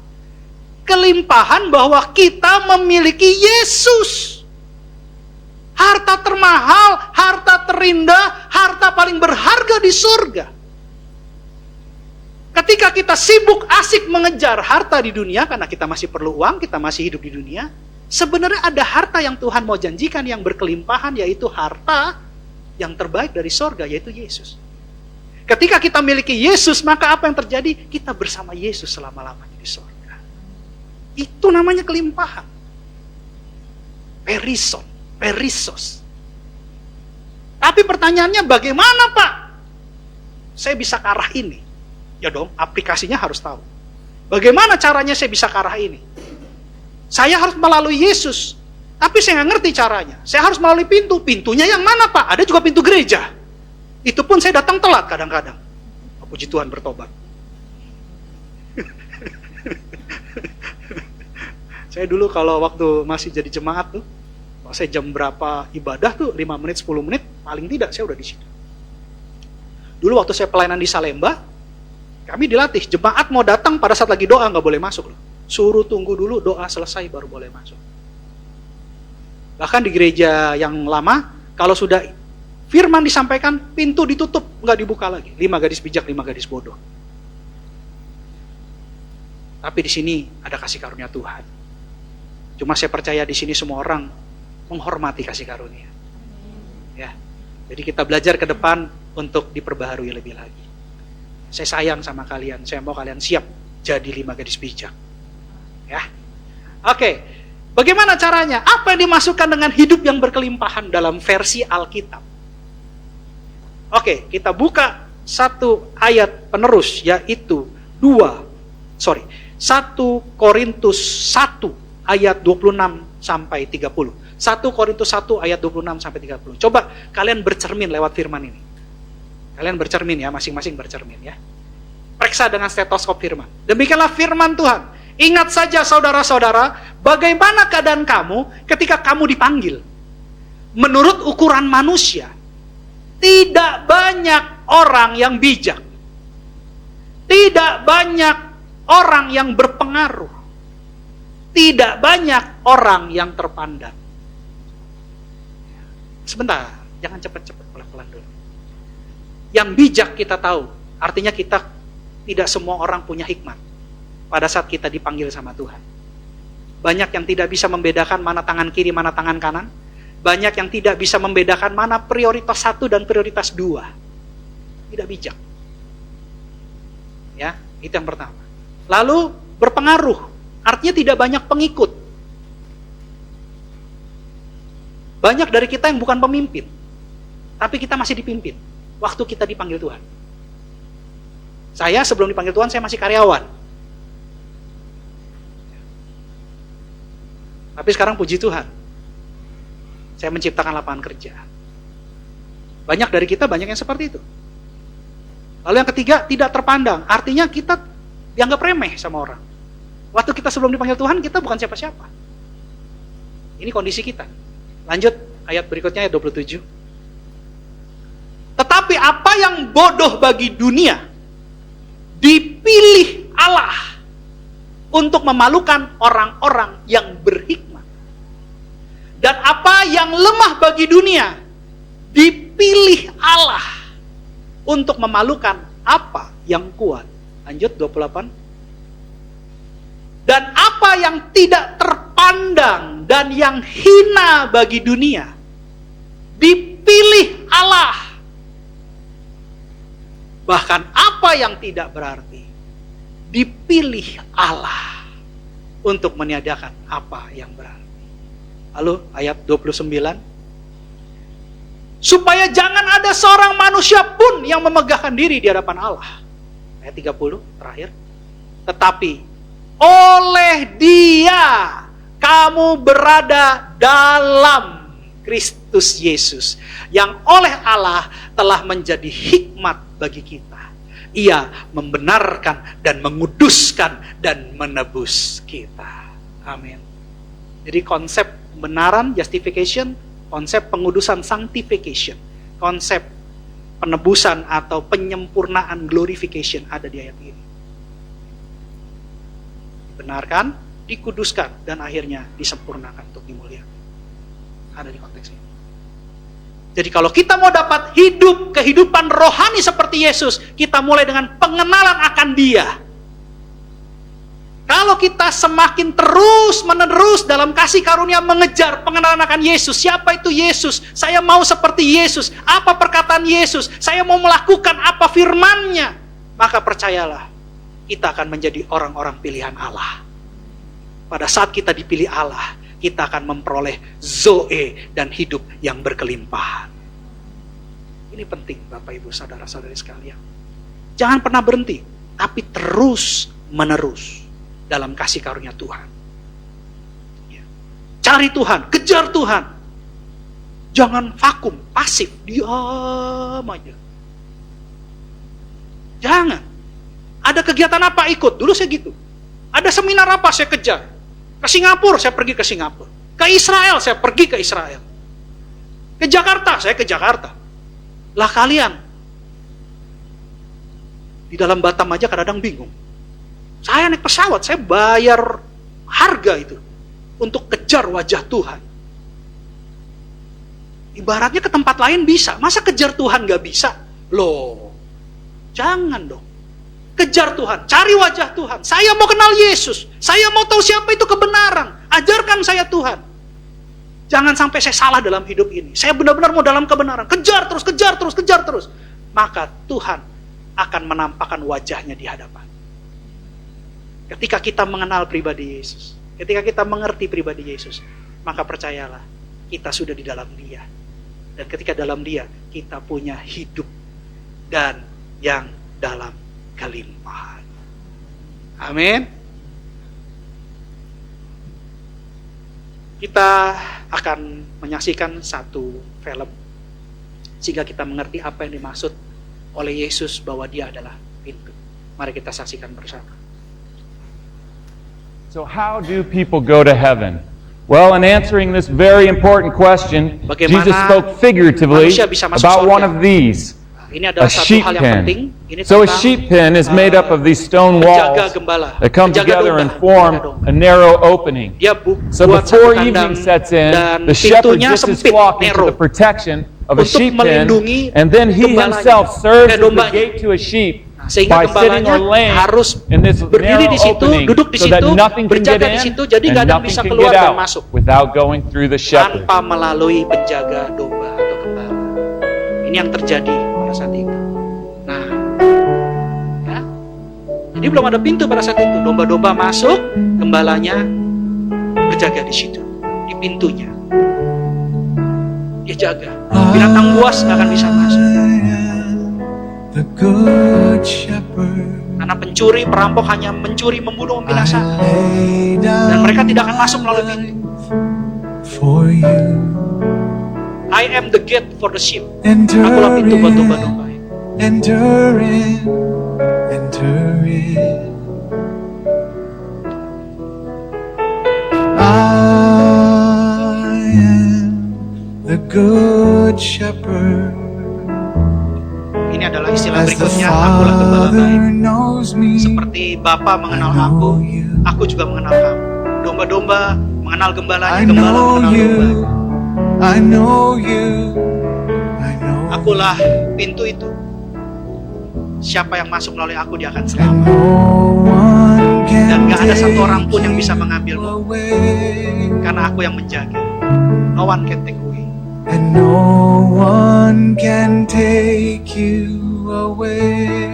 Kelimpahan bahwa kita memiliki Yesus. Harta termahal, harta terindah, harta paling berharga di surga. Ketika kita sibuk asik mengejar harta di dunia, karena kita masih perlu uang, kita masih hidup di dunia, sebenarnya ada harta yang Tuhan mau janjikan yang berkelimpahan, yaitu harta yang terbaik dari surga, yaitu Yesus. Ketika kita miliki Yesus, maka apa yang terjadi? Kita bersama Yesus selama-lamanya di surga. Itu namanya kelimpahan. Perisos. Tapi pertanyaannya bagaimana, Pak? Saya bisa ke arah ini. Ya dong, aplikasinya harus tahu. Bagaimana caranya saya bisa ke arah ini? Saya harus melalui Yesus. Tapi saya nggak ngerti caranya. Saya harus melalui pintu. Pintunya yang mana, Pak? Ada juga pintu gereja. Itu pun saya datang telat kadang-kadang. Puji Tuhan, bertobat. Saya dulu kalau waktu masih jadi jemaat tuh, kalau saya jam berapa ibadah tuh, 5 menit, 10 menit, paling tidak saya udah di situ. Dulu waktu saya pelayanan di Salemba, kami dilatih, jemaat mau datang pada saat lagi doa nggak boleh masuk loh. Suruh tunggu dulu doa selesai baru boleh masuk. Bahkan di gereja yang lama, kalau sudah firman disampaikan, pintu ditutup, nggak dibuka lagi. 5 gadis bijak, 5 gadis bodoh. Tapi di sini ada kasih karunia Tuhan. Cuma saya percaya di sini semua orang menghormati kasih karunia. Ya, jadi kita belajar ke depan untuk diperbaharui lebih lagi. Saya sayang sama kalian, saya mau kalian siap jadi 5 gadis bijak. Ya, oke. Bagaimana caranya? Apa yang dimasukkan dengan hidup yang berkelimpahan dalam versi Alkitab? Oke, kita buka satu ayat penerus, yaitu 2 Korintus 1 ayat 26 sampai 30. 1 Korintus 1 ayat 26 sampai 30. Coba kalian bercermin lewat firman ini. Kalian bercermin ya, masing-masing bercermin ya. Periksa dengan stetoskop firman. Demikianlah firman Tuhan. Ingat saja saudara-saudara, bagaimana keadaan kamu ketika kamu dipanggil. Menurut ukuran manusia, tidak banyak orang yang bijak. Tidak banyak orang yang berpengaruh. Tidak banyak orang yang terpandang. Sebentar, jangan cepat-cepat, pelan-pelan dulu. Yang bijak kita tahu, artinya kita tidak semua orang punya hikmat pada saat kita dipanggil sama Tuhan. Banyak yang tidak bisa membedakan mana tangan kiri, mana tangan kanan. Banyak yang tidak bisa membedakan mana prioritas 1 dan prioritas 2. Tidak bijak. Ya, itu yang pertama. Lalu berpengaruh, artinya tidak banyak pengikut. Banyak dari kita yang bukan pemimpin, tapi kita masih dipimpin waktu kita dipanggil Tuhan. Saya sebelum dipanggil Tuhan, saya masih karyawan. Tapi sekarang puji Tuhan, saya menciptakan lapangan kerja. Banyak dari kita banyak yang seperti itu. Lalu yang ketiga, tidak terpandang. Artinya kita dianggap remeh sama orang. Waktu kita sebelum dipanggil Tuhan, kita bukan siapa-siapa. Ini kondisi kita. Lanjut, ayat berikutnya, ayat 27. Tetapi apa yang bodoh bagi dunia, dipilih Allah untuk memalukan orang-orang yang berhikmat. Dan apa yang lemah bagi dunia, dipilih Allah untuk memalukan apa yang kuat. Lanjut 28. Dan apa yang tidak terpandang dan yang hina bagi dunia, dipilih Allah. Bahkan apa yang tidak berarti, dipilih Allah untuk meniadakan apa yang berarti. Lalu ayat 29. Supaya jangan ada seorang manusia pun yang memegahkan diri di hadapan Allah. Ayat 30 terakhir. Tetapi oleh Dia kamu berada dalam Kristus Yesus, yang oleh Allah telah menjadi hikmat bagi kita. Ia membenarkan dan menguduskan dan menebus kita. Amin. Jadi konsep kebenaran, justification, konsep pengudusan, sanctification, konsep penebusan atau penyempurnaan, glorification ada di ayat ini. Dibenarkan, dikuduskan, dan akhirnya disempurnakan untuk dimuliakan. Ada di konteks ini. Jadi kalau kita mau dapat hidup kehidupan rohani seperti Yesus, kita mulai dengan pengenalan akan Dia. Kalau kita semakin terus-menerus dalam kasih karunia mengejar pengenalan akan Yesus, siapa itu Yesus? Saya mau seperti Yesus. Apa perkataan Yesus? Saya mau melakukan apa firman-Nya. Maka percayalah, kita akan menjadi orang-orang pilihan Allah. Pada saat kita dipilih Allah, kita akan memperoleh Zoe dan hidup yang berkelimpahan. Ini penting Bapak Ibu saudara-saudari sekalian. Jangan pernah berhenti, tapi terus menerus dalam kasih karunia Tuhan. Cari Tuhan, kejar Tuhan. Jangan vakum, pasif, diam aja. Jangan. Ada kegiatan apa ikut, dulu saya gitu. Ada seminar apa saya kejar. Ke Singapura, saya pergi ke Singapura. Ke Israel, saya pergi ke Israel. Ke Jakarta, saya ke Jakarta. Lah kalian, di dalam Batam aja kadang-kadang bingung. Saya naik pesawat, saya bayar harga itu untuk kejar wajah Tuhan. Ibaratnya ke tempat lain bisa, masa kejar Tuhan gak bisa? Loh, jangan dong. Kejar Tuhan, cari wajah Tuhan. Saya mau kenal Yesus. Saya mau tahu siapa itu kebenaran. Ajarkan saya Tuhan. Jangan sampai saya salah dalam hidup ini. Saya benar-benar mau dalam kebenaran. Kejar terus, kejar terus, kejar terus. Maka Tuhan akan menampakkan wajahnya di hadapan. Ketika kita mengenal pribadi Yesus, ketika kita mengerti pribadi Yesus, maka percayalah, kita sudah di dalam Dia. Dan ketika dalam Dia, kita punya hidup dan yang dalam kelimpahan. Amin. Kita akan menyaksikan satu film sehingga kita mengerti apa yang dimaksud oleh Yesus bahwa dia adalah pintu. Mari kita saksikan bersama. So how do people go to heaven? Well, in answering this very important question, Bagaimana Jesus spoke figuratively manusia bisa masuk about one surga? of these, Ini adalah a satu sheep hal yang penting. pen. Ini So a tentang sheep pen is made up of these stone penjaga walls gembala, that come penjaga together domba, and form penjaga domba. a narrow opening. Dia So buat satu before kandang evening sets in, dan the shepherd pintunya gets his sempit, flock into narrow, the protection of a untuk sheep pen, melindungi and then he gembalanya, himself serves as the dombanya. gate to a sheep Sehingga by sitting gembalanya or laying harus in this berdiri narrow di situ, opening duduk di so that situ, nothing can get berjaga di in situ, jadi nggak and ada yang nothing bisa can keluar get dan out masuk without going through the shepherd. tanpa melalui penjaga domba atau gembala. Ini yang terjadi pada saat itu. Nah, ya, jadi belum ada pintu pada saat itu. Domba-domba masuk, gembalanya berjaga di situ, di pintunya. Dia jaga. Binatang buas nggak akan bisa masuk. The good shepherd, Karena pencuri, perampok hanya mencuri, membunuh, I membinasakan. lay Dan down mereka tidak akan masuk melalui pintu. for you. I am the gate for the sheep. Enter Akulah pintu buat in, domba-domba. enter in, enter in. I am the good shepherd. Ini adalah istilah As the berikutnya, akulah gembala Father baik. knows me, Seperti Bapa mengenal I aku, know you. aku juga mengenal kamu. Domba-domba mengenal gembalanya, I gembala know mengenal you, domba. I know you, I know Akulah pintu itu. Siapa yang masuk melalui aku, dia akan and selamat. no one Dan can gak ada satu orang take pun yang bisa you mengambilmu, away, karena aku yang menjaga. No one can take away. and no one can take you away.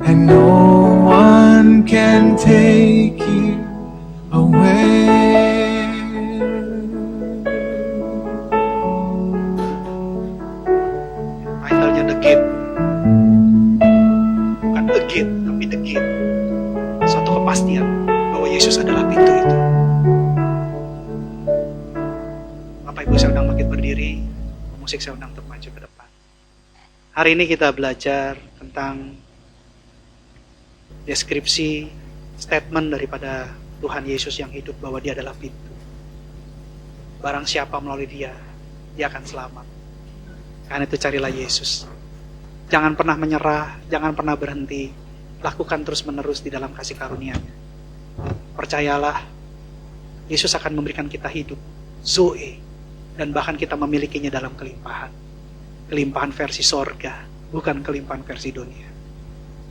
And no one can take you away. Titlenya The Gate. Bukan The Gate, tapi The Gate. Suatu kepastian bahwa Yesus adalah pintu itu. Bapak Ibu, saya undang makin berdiri. Musik saya undang untuk maju ke depan. Hari ini kita belajar tentang deskripsi, statement daripada Tuhan Yesus yang hidup bahwa dia adalah pintu. Barang siapa melalui dia akan selamat. Karena itu carilah Yesus. Jangan pernah menyerah, jangan pernah berhenti. Lakukan terus-menerus di dalam kasih karunia-Nya. Percayalah, Yesus akan memberikan kita hidup, Zoe, dan bahkan kita memilikinya dalam kelimpahan. Kelimpahan versi sorga, bukan kelimpahan versi dunia.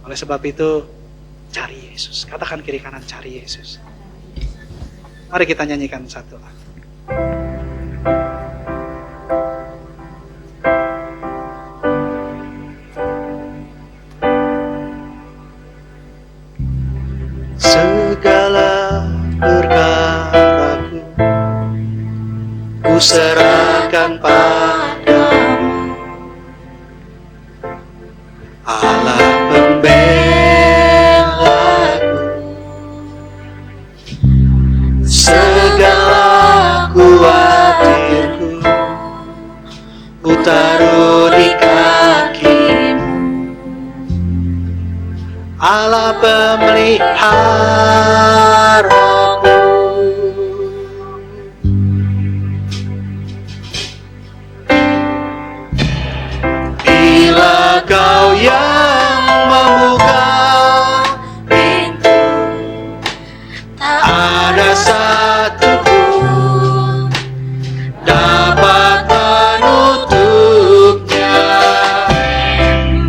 Oleh sebab itu, cari Yesus. Katakan kiri kanan, cari Yesus. Mari kita nyanyikan satu lagu. Segala perkaraku ku serahkan padamu, Allah pembelaku. Segala kuatirku ku taruh di kakimu, Allah pemeliharaku. Bila kau yang membuka pintu, tak ada satu pun dapat menutupnya.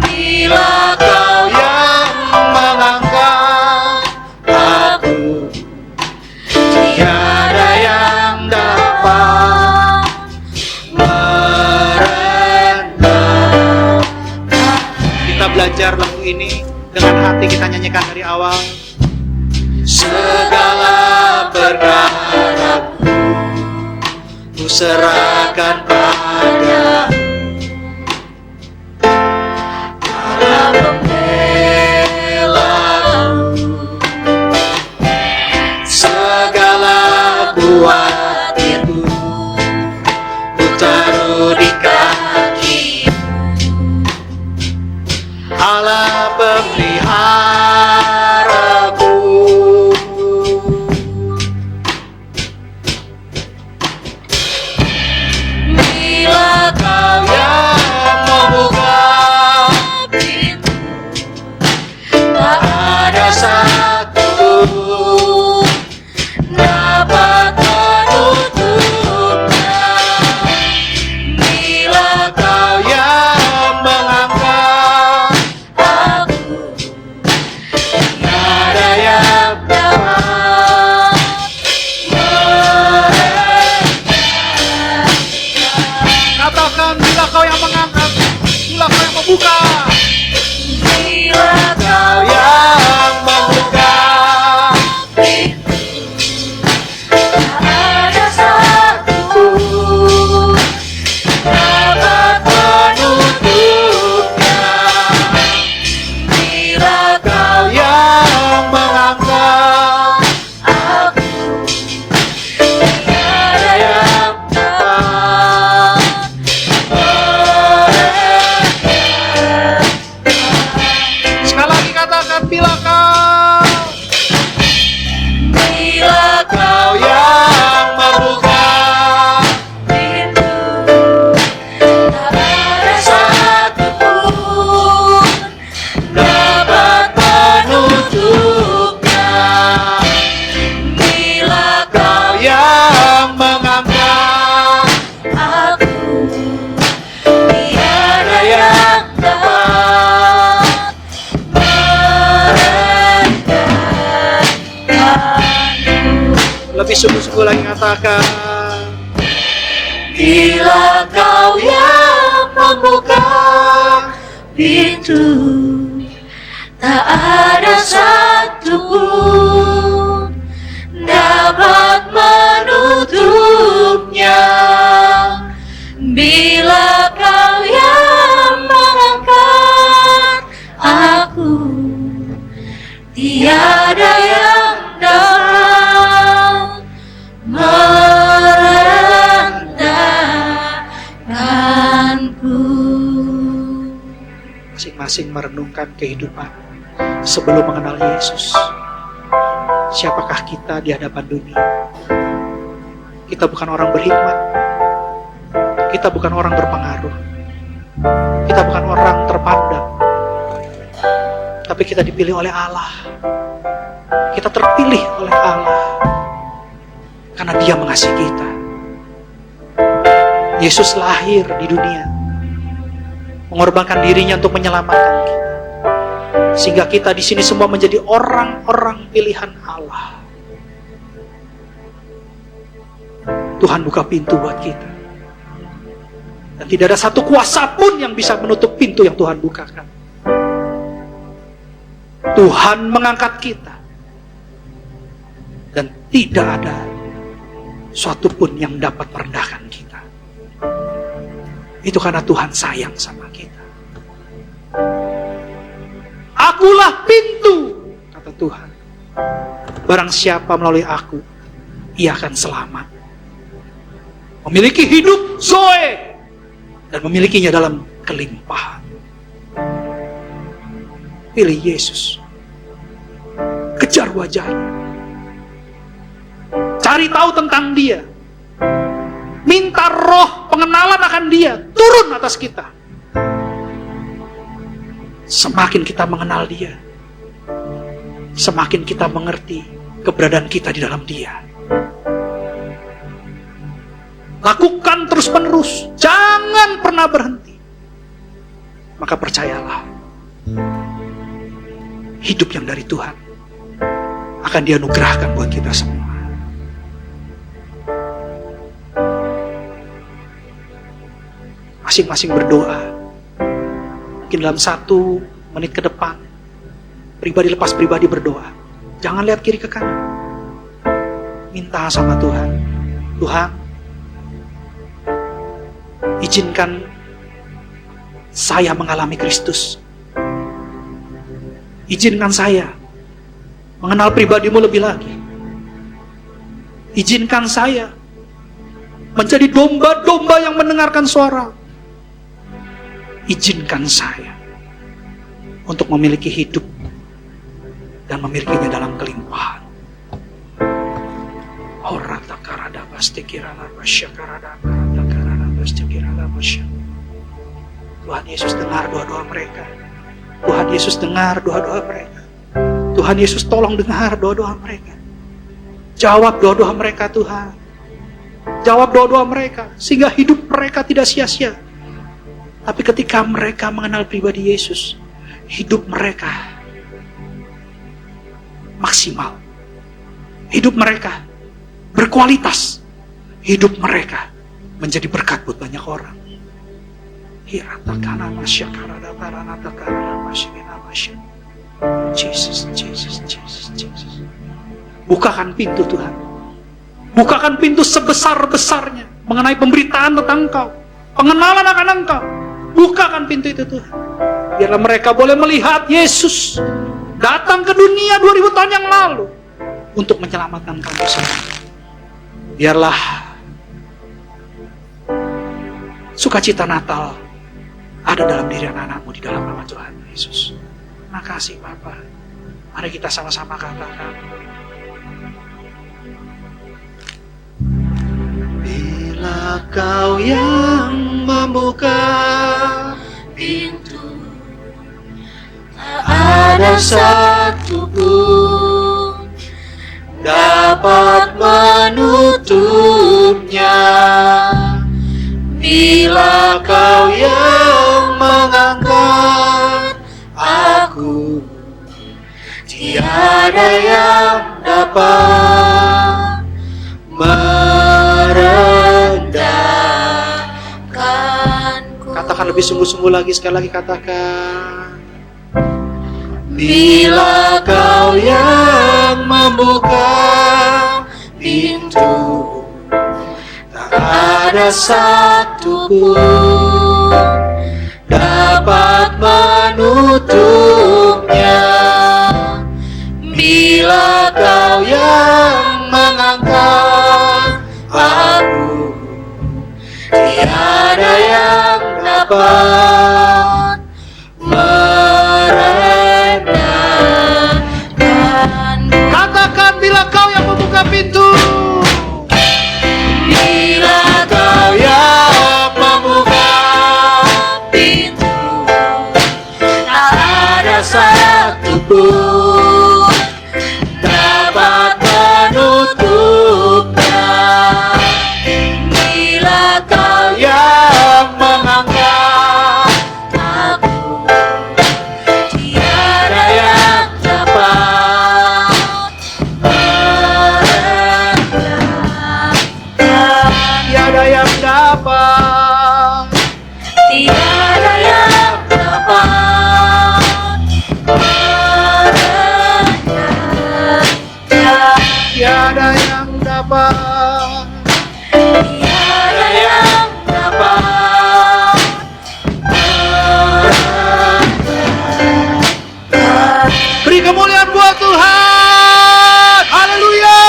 Bila kau yang mengangkat aku, tiada yang dapat merendahkan. Kita belajar lagu ini dengan hati, kita nyanyikan dari awal. Segala serahkan pada Allah pembelaku. Segala khawatirku ku taruh di kaki Allah pemeliharaku. Bila kau yang membuka pintu, tak ada satu dapat menutupnya. Bila kau yang mengangkat aku, tiada yang dapat katakan, bila kau yang mengangkat, bila kau yang membuka, bila kau yang membuka pintu, tak ada satu dapat menutupnya. Bila kau yang mengangkat aku, tiada yang dapat. Sekali lagi katakan, bila kau yang membuka pintu, tak ada satu pun dapat menutupnya. Bila kau yang mengangkat aku, tiada yang dapat merendahkanku. Lebih sungguh-sungguh lagi katakan, bila kau yang membuka pintu, tak ada satu pun dapat menutupnya. Bila kau yang mengangkat aku, tiada yang dapat merendahkanku. Masing-masing merenungkan kehidupan sebelum mengenal Yesus. Siapakah kita di hadapan dunia? Kita bukan orang berhikmat. Kita bukan orang berpengaruh. Kita bukan orang terpandang. Tapi kita dipilih oleh Allah. Kita terpilih oleh Allah karena Dia mengasihi kita. Yesus lahir di dunia, mengorbankan dirinya untuk menyelamatkan kita, sehingga kita di sini semua menjadi orang-orang pilihan Allah. Tuhan buka pintu buat kita, dan tidak ada satu kuasa pun yang bisa menutup pintu yang Tuhan bukakan. Tuhan mengangkat kita, dan tidak ada suatu pun yang dapat merendahkan kita. Itu karena Tuhan sayang sama kita. Akulah pintu, kata Tuhan. Barang siapa melalui aku, ia akan selamat, memiliki hidup Zoe, dan memilikinya dalam kelimpahan. Pilih Yesus, kejar wajahnya, cari tahu tentang Dia, minta roh pengenalan akan Dia turun atas kita. Semakin kita mengenal Dia, semakin kita mengerti keberadaan kita di dalam Dia. Lakukan terus menerus, jangan pernah berhenti. Maka percayalah, hidup yang dari Tuhan akan dianugerahkan buat kita semua. Masing-masing berdoa. Mungkin dalam 1 menit ke depan, pribadi lepas pribadi berdoa. Jangan lihat kiri ke kanan. Minta sama Tuhan. Tuhan, Izinkan saya mengalami Kristus. Izinkan saya mengenal pribadimu lebih lagi. Izinkan saya menjadi domba-domba yang mendengarkan suara. Izinkan saya untuk memiliki hidup dan memilikinya dalam kelimpahan. Tuhan Yesus dengar doa-doa mereka. Tuhan Yesus dengar doa-doa mereka. Tuhan Yesus tolong dengar doa-doa mereka. Jawab doa-doa mereka Tuhan. Jawab doa-doa mereka sehingga hidup mereka tidak sia-sia. Tapi ketika mereka mengenal pribadi Yesus, hidup mereka maksimal. Hidup mereka berkualitas. Hidup mereka menjadi berkat buat banyak orang. Jesus, Jesus, Jesus, Jesus. Bukakan pintu Tuhan. Bukakan pintu sebesar-besarnya mengenai pemberitaan tentang Engkau, pengenalan akan Engkau. Bukakan pintu itu Tuhan. Biarlah mereka boleh melihat Yesus datang ke dunia 2000 tahun yang lalu untuk menyelamatkan kamu semua. Biarlah sukacita Natal ada dalam diri anak-anakmu di dalam nama Tuhan Yesus. Terima kasih Bapa. Mari kita sama-sama katakan. Bila Kau yang membuka pintu, tak ada satu pun dapat menutupnya. Bila Kau yang mengangkat aku, tiada yang dapat merendahkanku. Katakan lebih sungguh-sungguh lagi, sekali lagi katakan. Bila Kau yang membuka pintu, tak ada satu pun dapat menutupnya. Bila Kau yang mengangkat aku, tiada yang dapat merendahkanku. Katakan bila Kau yang membuka pintu. Bila Kau yang membuka pintu, tak ada satu pun dapat menutupnya. Bila Kau yang mengangkat aku, tiada yang dapat Tiada yang dapat. tiada yang dapat Tiada yang dapat. tiada yang dapat Beri kemuliaan buat Tuhan. Haleluya.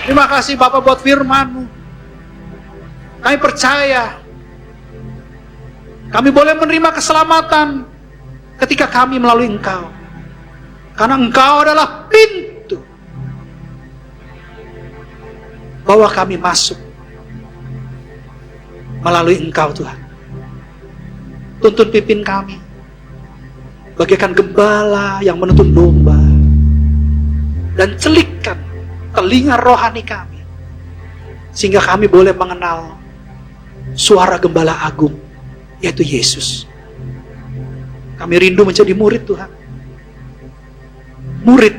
Terima kasih Bapak buat firman-Mu. Kami percaya kami boleh menerima keselamatan ketika kami melalui Engkau. Karena Engkau adalah pintu bahwa kami masuk melalui Engkau Tuhan. Tuntun pimpin kami bagaikan gembala yang menuntun domba, dan celikkan telinga rohani kami sehingga kami boleh mengenal suara gembala agung, yaitu Yesus. Kami rindu menjadi murid Tuhan, murid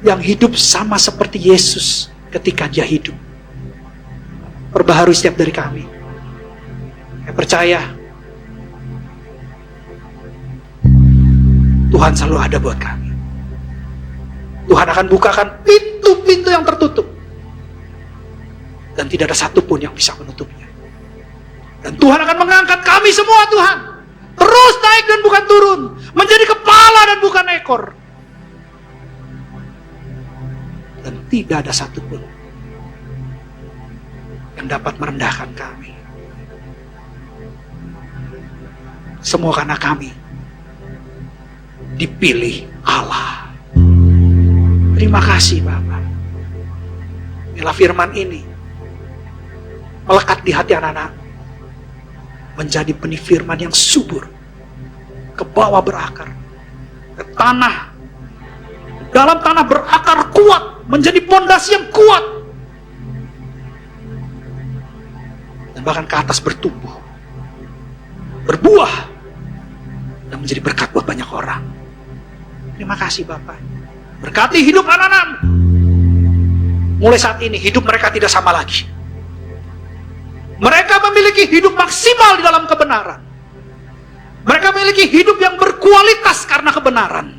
yang hidup sama seperti Yesus ketika Dia hidup. Perbaharui setiap dari kami. Saya percaya Tuhan selalu ada buat kami. Tuhan akan bukakan pintu-pintu yang tertutup Dan tidak ada satupun yang bisa menutupnya. Dan Tuhan akan mengangkat kami semua, Tuhan. Terus naik dan bukan turun. Menjadi kepala dan bukan ekor. Dan tidak ada satupun yang dapat merendahkan kami. Semua karena kami dipilih Allah. Terima kasih Bapa. Bila firman ini melekat di hati anak-anak, menjadi benih firman yang subur, ke bawah berakar, ke tanah, dalam tanah berakar kuat, menjadi pondasi yang kuat, dan bahkan ke atas bertumbuh, berbuah, dan menjadi berkat buat banyak orang. Terima kasih Bapak. Berkati hidup anak-anak. Mulai saat ini hidup mereka tidak sama lagi. Mereka memiliki hidup maksimal di dalam kebenaran. Mereka memiliki hidup yang berkualitas karena kebenaran.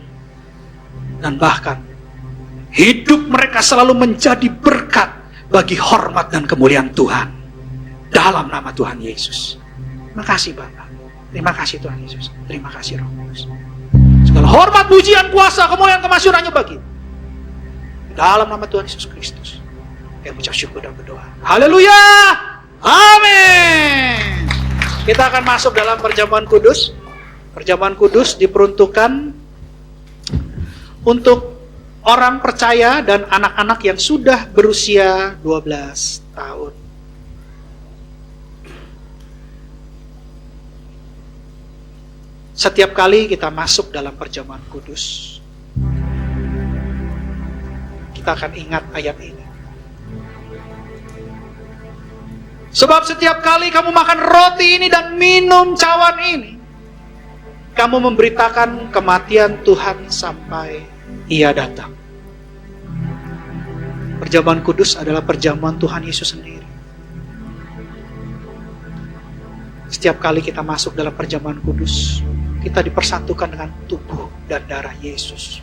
Dan bahkan hidup mereka selalu menjadi berkat bagi hormat dan kemuliaan Tuhan. Dalam nama Tuhan Yesus. Terima kasih Bapak. Terima kasih Tuhan Yesus. Terima kasih Roh Kudus. Segala hormat, pujian, kuasa, kemuliaan, kemasyurannya bagi. Dalam nama Tuhan Yesus Kristus. Kami ucap syukur dan berdoa. Haleluya. Amin. Kita akan masuk dalam perjamuan kudus. Perjamuan kudus diperuntukkan untuk orang percaya dan anak-anak yang sudah berusia 12 tahun. Setiap kali kita masuk dalam perjamuan kudus, kita akan ingat ayat ini. Sebab setiap kali kamu makan roti ini dan minum cawan ini, kamu memberitakan kematian Tuhan sampai Ia datang. Perjamuan kudus adalah perjamuan Tuhan Yesus sendiri. Setiap kali kita masuk dalam perjamuan kudus, kita dipersatukan dengan tubuh dan darah Yesus.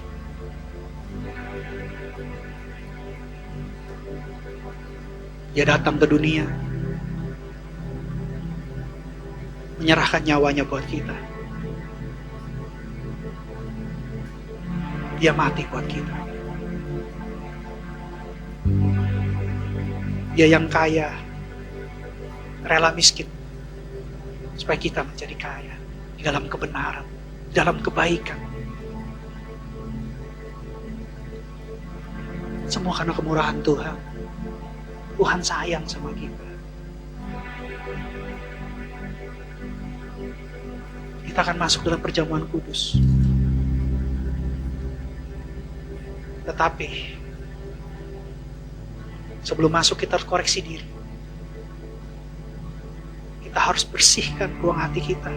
Dia datang ke dunia, menyerahkan nyawanya buat kita. Dia mati buat kita. Dia yang kaya, rela miskin, supaya kita menjadi kaya di dalam kebenaran, di dalam kebaikan. Semua karena kemurahan Tuhan. Tuhan sayang sama kita. Kita akan masuk dalam perjamuan kudus. Tetapi sebelum masuk kita harus koreksi diri. Kita harus bersihkan ruang hati kita.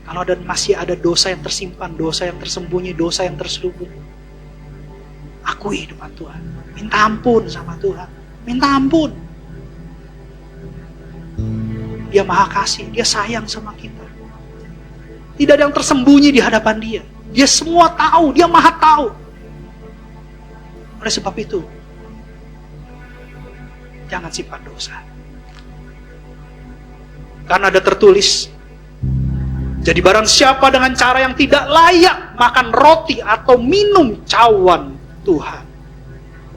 Kalau masih ada dosa yang tersimpan, dosa yang tersembunyi, dosa yang terselubung, akui depan Tuhan. Minta ampun sama Tuhan. Minta ampun. Dia Maha Kasih, Dia sayang sama kita. Tidak ada yang tersembunyi di hadapan Dia. Dia semua tahu, Dia Maha tahu. Oleh sebab itu, jangan simpan dosa. Karena ada tertulis, jadi barang siapa dengan cara yang tidak layak makan roti atau minum cawan Tuhan,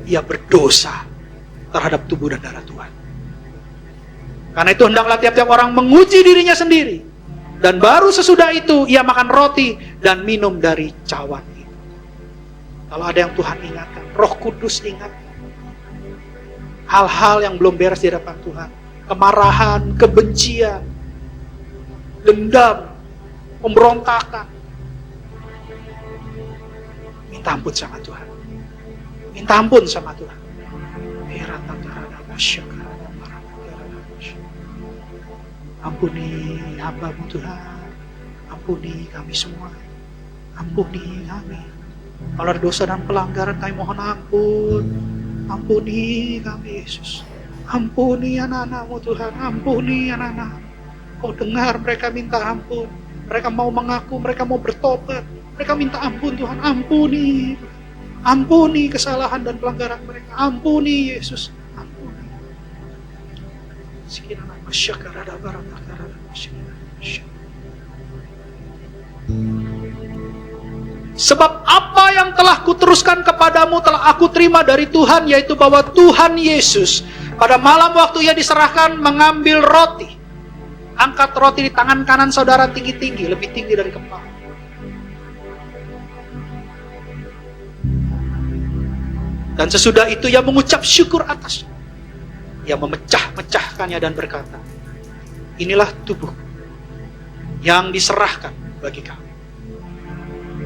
ia berdosa terhadap tubuh dan darah Tuhan. Karena itu hendaklah tiap-tiap orang menguji dirinya sendiri, dan baru sesudah itu ia makan roti dan minum dari cawan itu. Kalau ada yang Tuhan ingatkan, Roh Kudus ingatkan, hal-hal yang belum beres di hadapan Tuhan, kemarahan, kebencian, dendam, pemberontakan, minta ampun sama Tuhan. Minta ampun sama Tuhan. Ampuni hamba-Mu Tuhan. Ampuni kami semua. Ampuni kami. Kalau ada dosa dan pelanggaran kami mohon ampun. Ampuni kami Yesus. Ampuni anak-anak-Mu Tuhan. Ampuni anak-anak. Kau dengar mereka minta ampun. Mereka mau mengaku, mereka mau bertobat. Mereka minta ampun Tuhan. Ampuni. Ampuni kesalahan dan pelanggaran mereka. Ampuni Yesus. Ampuni. Sebab apa yang telah kuteruskan kepadamu telah aku terima dari Tuhan, yaitu bahwa Tuhan Yesus pada malam waktu ia diserahkan mengambil roti. Angkat roti di tangan kanan saudara tinggi-tinggi, lebih tinggi dari kepala. Dan sesudah itu ia mengucap syukur atasnya. Ia memecah-mecahkannya dan berkata, inilah tubuh yang diserahkan bagi kamu.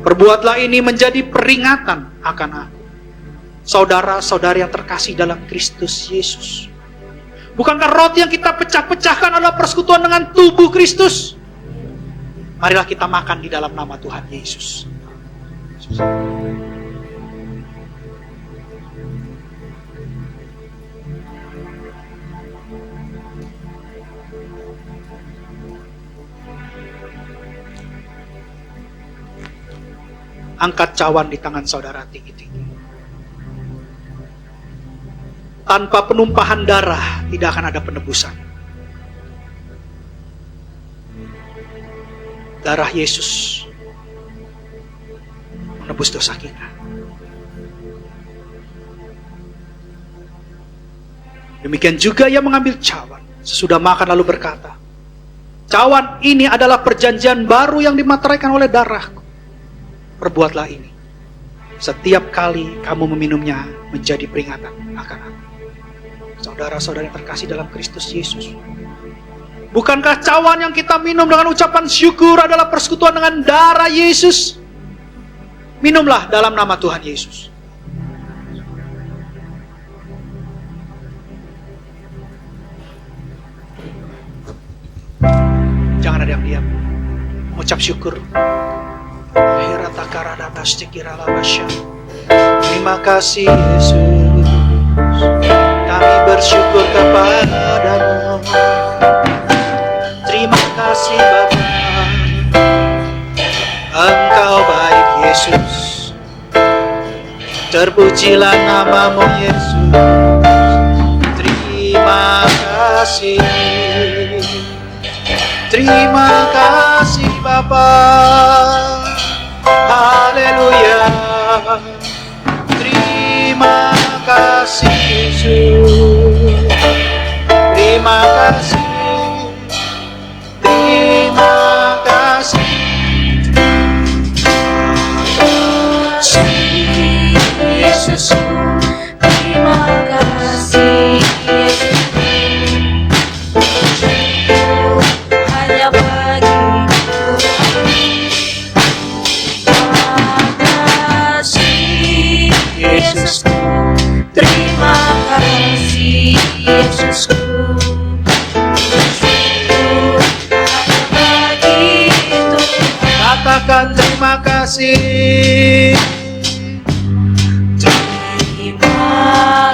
Perbuatlah ini menjadi peringatan akan aku. Saudara-saudari yang terkasih dalam Kristus Yesus. Bukankah roti yang kita pecah-pecahkan adalah persekutuan dengan tubuh Kristus? Marilah kita makan di dalam nama Tuhan Yesus. Angkat cawan di tangan saudara tinggi-tinggi. Tanpa penumpahan darah tidak akan ada penebusan. Darah Yesus menebus dosa kita. Demikian juga ia mengambil cawan sesudah makan lalu berkata, cawan ini adalah perjanjian baru yang dimateraikan oleh darahku. Perbuatlah ini setiap kali kamu meminumnya menjadi peringatan akan aku. Saudara-saudara yang terkasih dalam Kristus Yesus, bukankah cawan yang kita minum dengan ucapan syukur adalah persekutuan dengan darah Yesus? Minumlah dalam nama Tuhan Yesus. Jangan ada yang diam. Mengucap syukur. Terima kasih Yesus, kami bersyukur kepadamu. Terima kasih Bapa, Engkau baik Yesus. Terpujilah namamu Yesus. Terima kasih. Terima kasih Bapa. Haleluya. Terima kasih Yesus. Terima kasih. Terima kasih. Yesus. Terima kasih Yesus. Hanya bagi Yesus, terima kasih Yesusku. Katakan terima kasih. Terima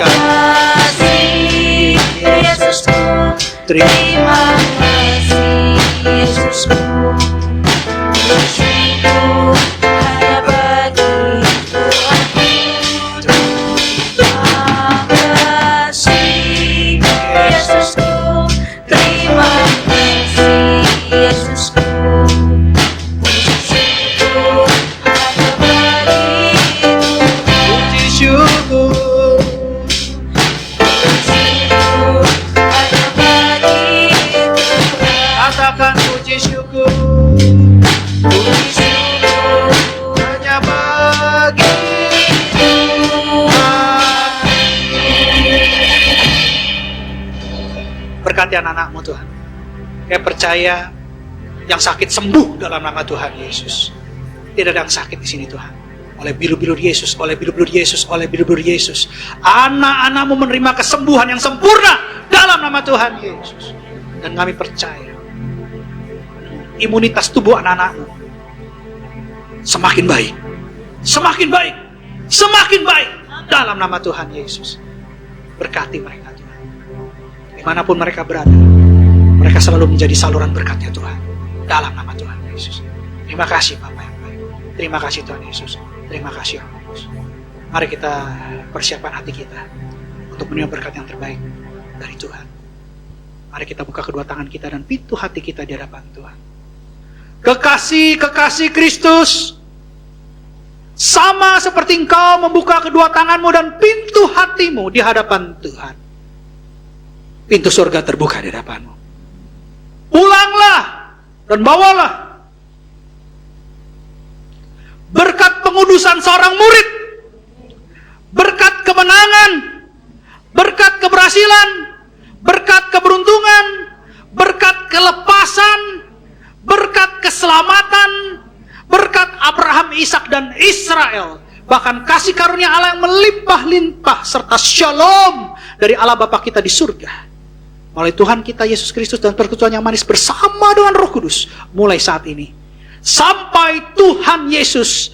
kasih Yesusku. Terima kasih Yesusku. Hanya bagi berkati anak-anak-Mu Tuhan. Saya percaya yang sakit sembuh dalam nama Tuhan Yesus. Tidak ada yang sakit di sini Tuhan. Oleh bilu-bilu Yesus, oleh bilu-bilu Yesus, oleh bilu-bilu Yesus. Anak-anak-Mu menerima kesembuhan yang sempurna dalam nama Tuhan Yesus. Dan kami percaya imunitas tubuh anak-anak-Mu semakin baik, semakin baik, semakin baik dalam nama Tuhan Yesus. Berkati mereka Tuhan. Dimanapun mereka berada, mereka selalu menjadi saluran berkat-Nya Tuhan dalam nama Tuhan Yesus. Terima kasih Bapa yang baik. Terima kasih Tuhan Yesus. Terima kasih Roh Kudus. Mari kita persiapkan hati kita untuk menerima berkat yang terbaik dari Tuhan. Mari kita buka kedua tangan kita dan pintu hati kita di hadapan Tuhan. Kekasih Kristus, sama seperti engkau membuka kedua tanganmu dan pintu hatimu di hadapan Tuhan, pintu surga terbuka di hadapanmu. Pulanglah dan bawalah berkat pengudusan seorang murid, berkat kemenangan, berkat keberhasilan, berkat keberuntungan, berkat kelepasan, berkat keselamatan, berkat Abraham, Ishak, dan Israel. Bahkan kasih karunia Allah yang melimpah-limpah serta shalom dari Allah Bapa kita di surga oleh Tuhan kita Yesus Kristus dan persekutuan yang manis bersama dengan Roh Kudus mulai saat ini sampai Tuhan Yesus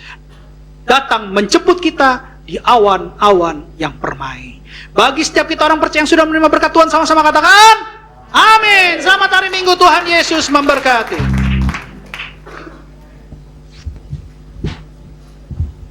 datang menjemput kita di awan-awan yang permai. Bagi setiap kita orang percaya yang sudah menerima berkat Tuhan, sama-sama katakan amin. Selamat hari Minggu, Tuhan Yesus memberkati.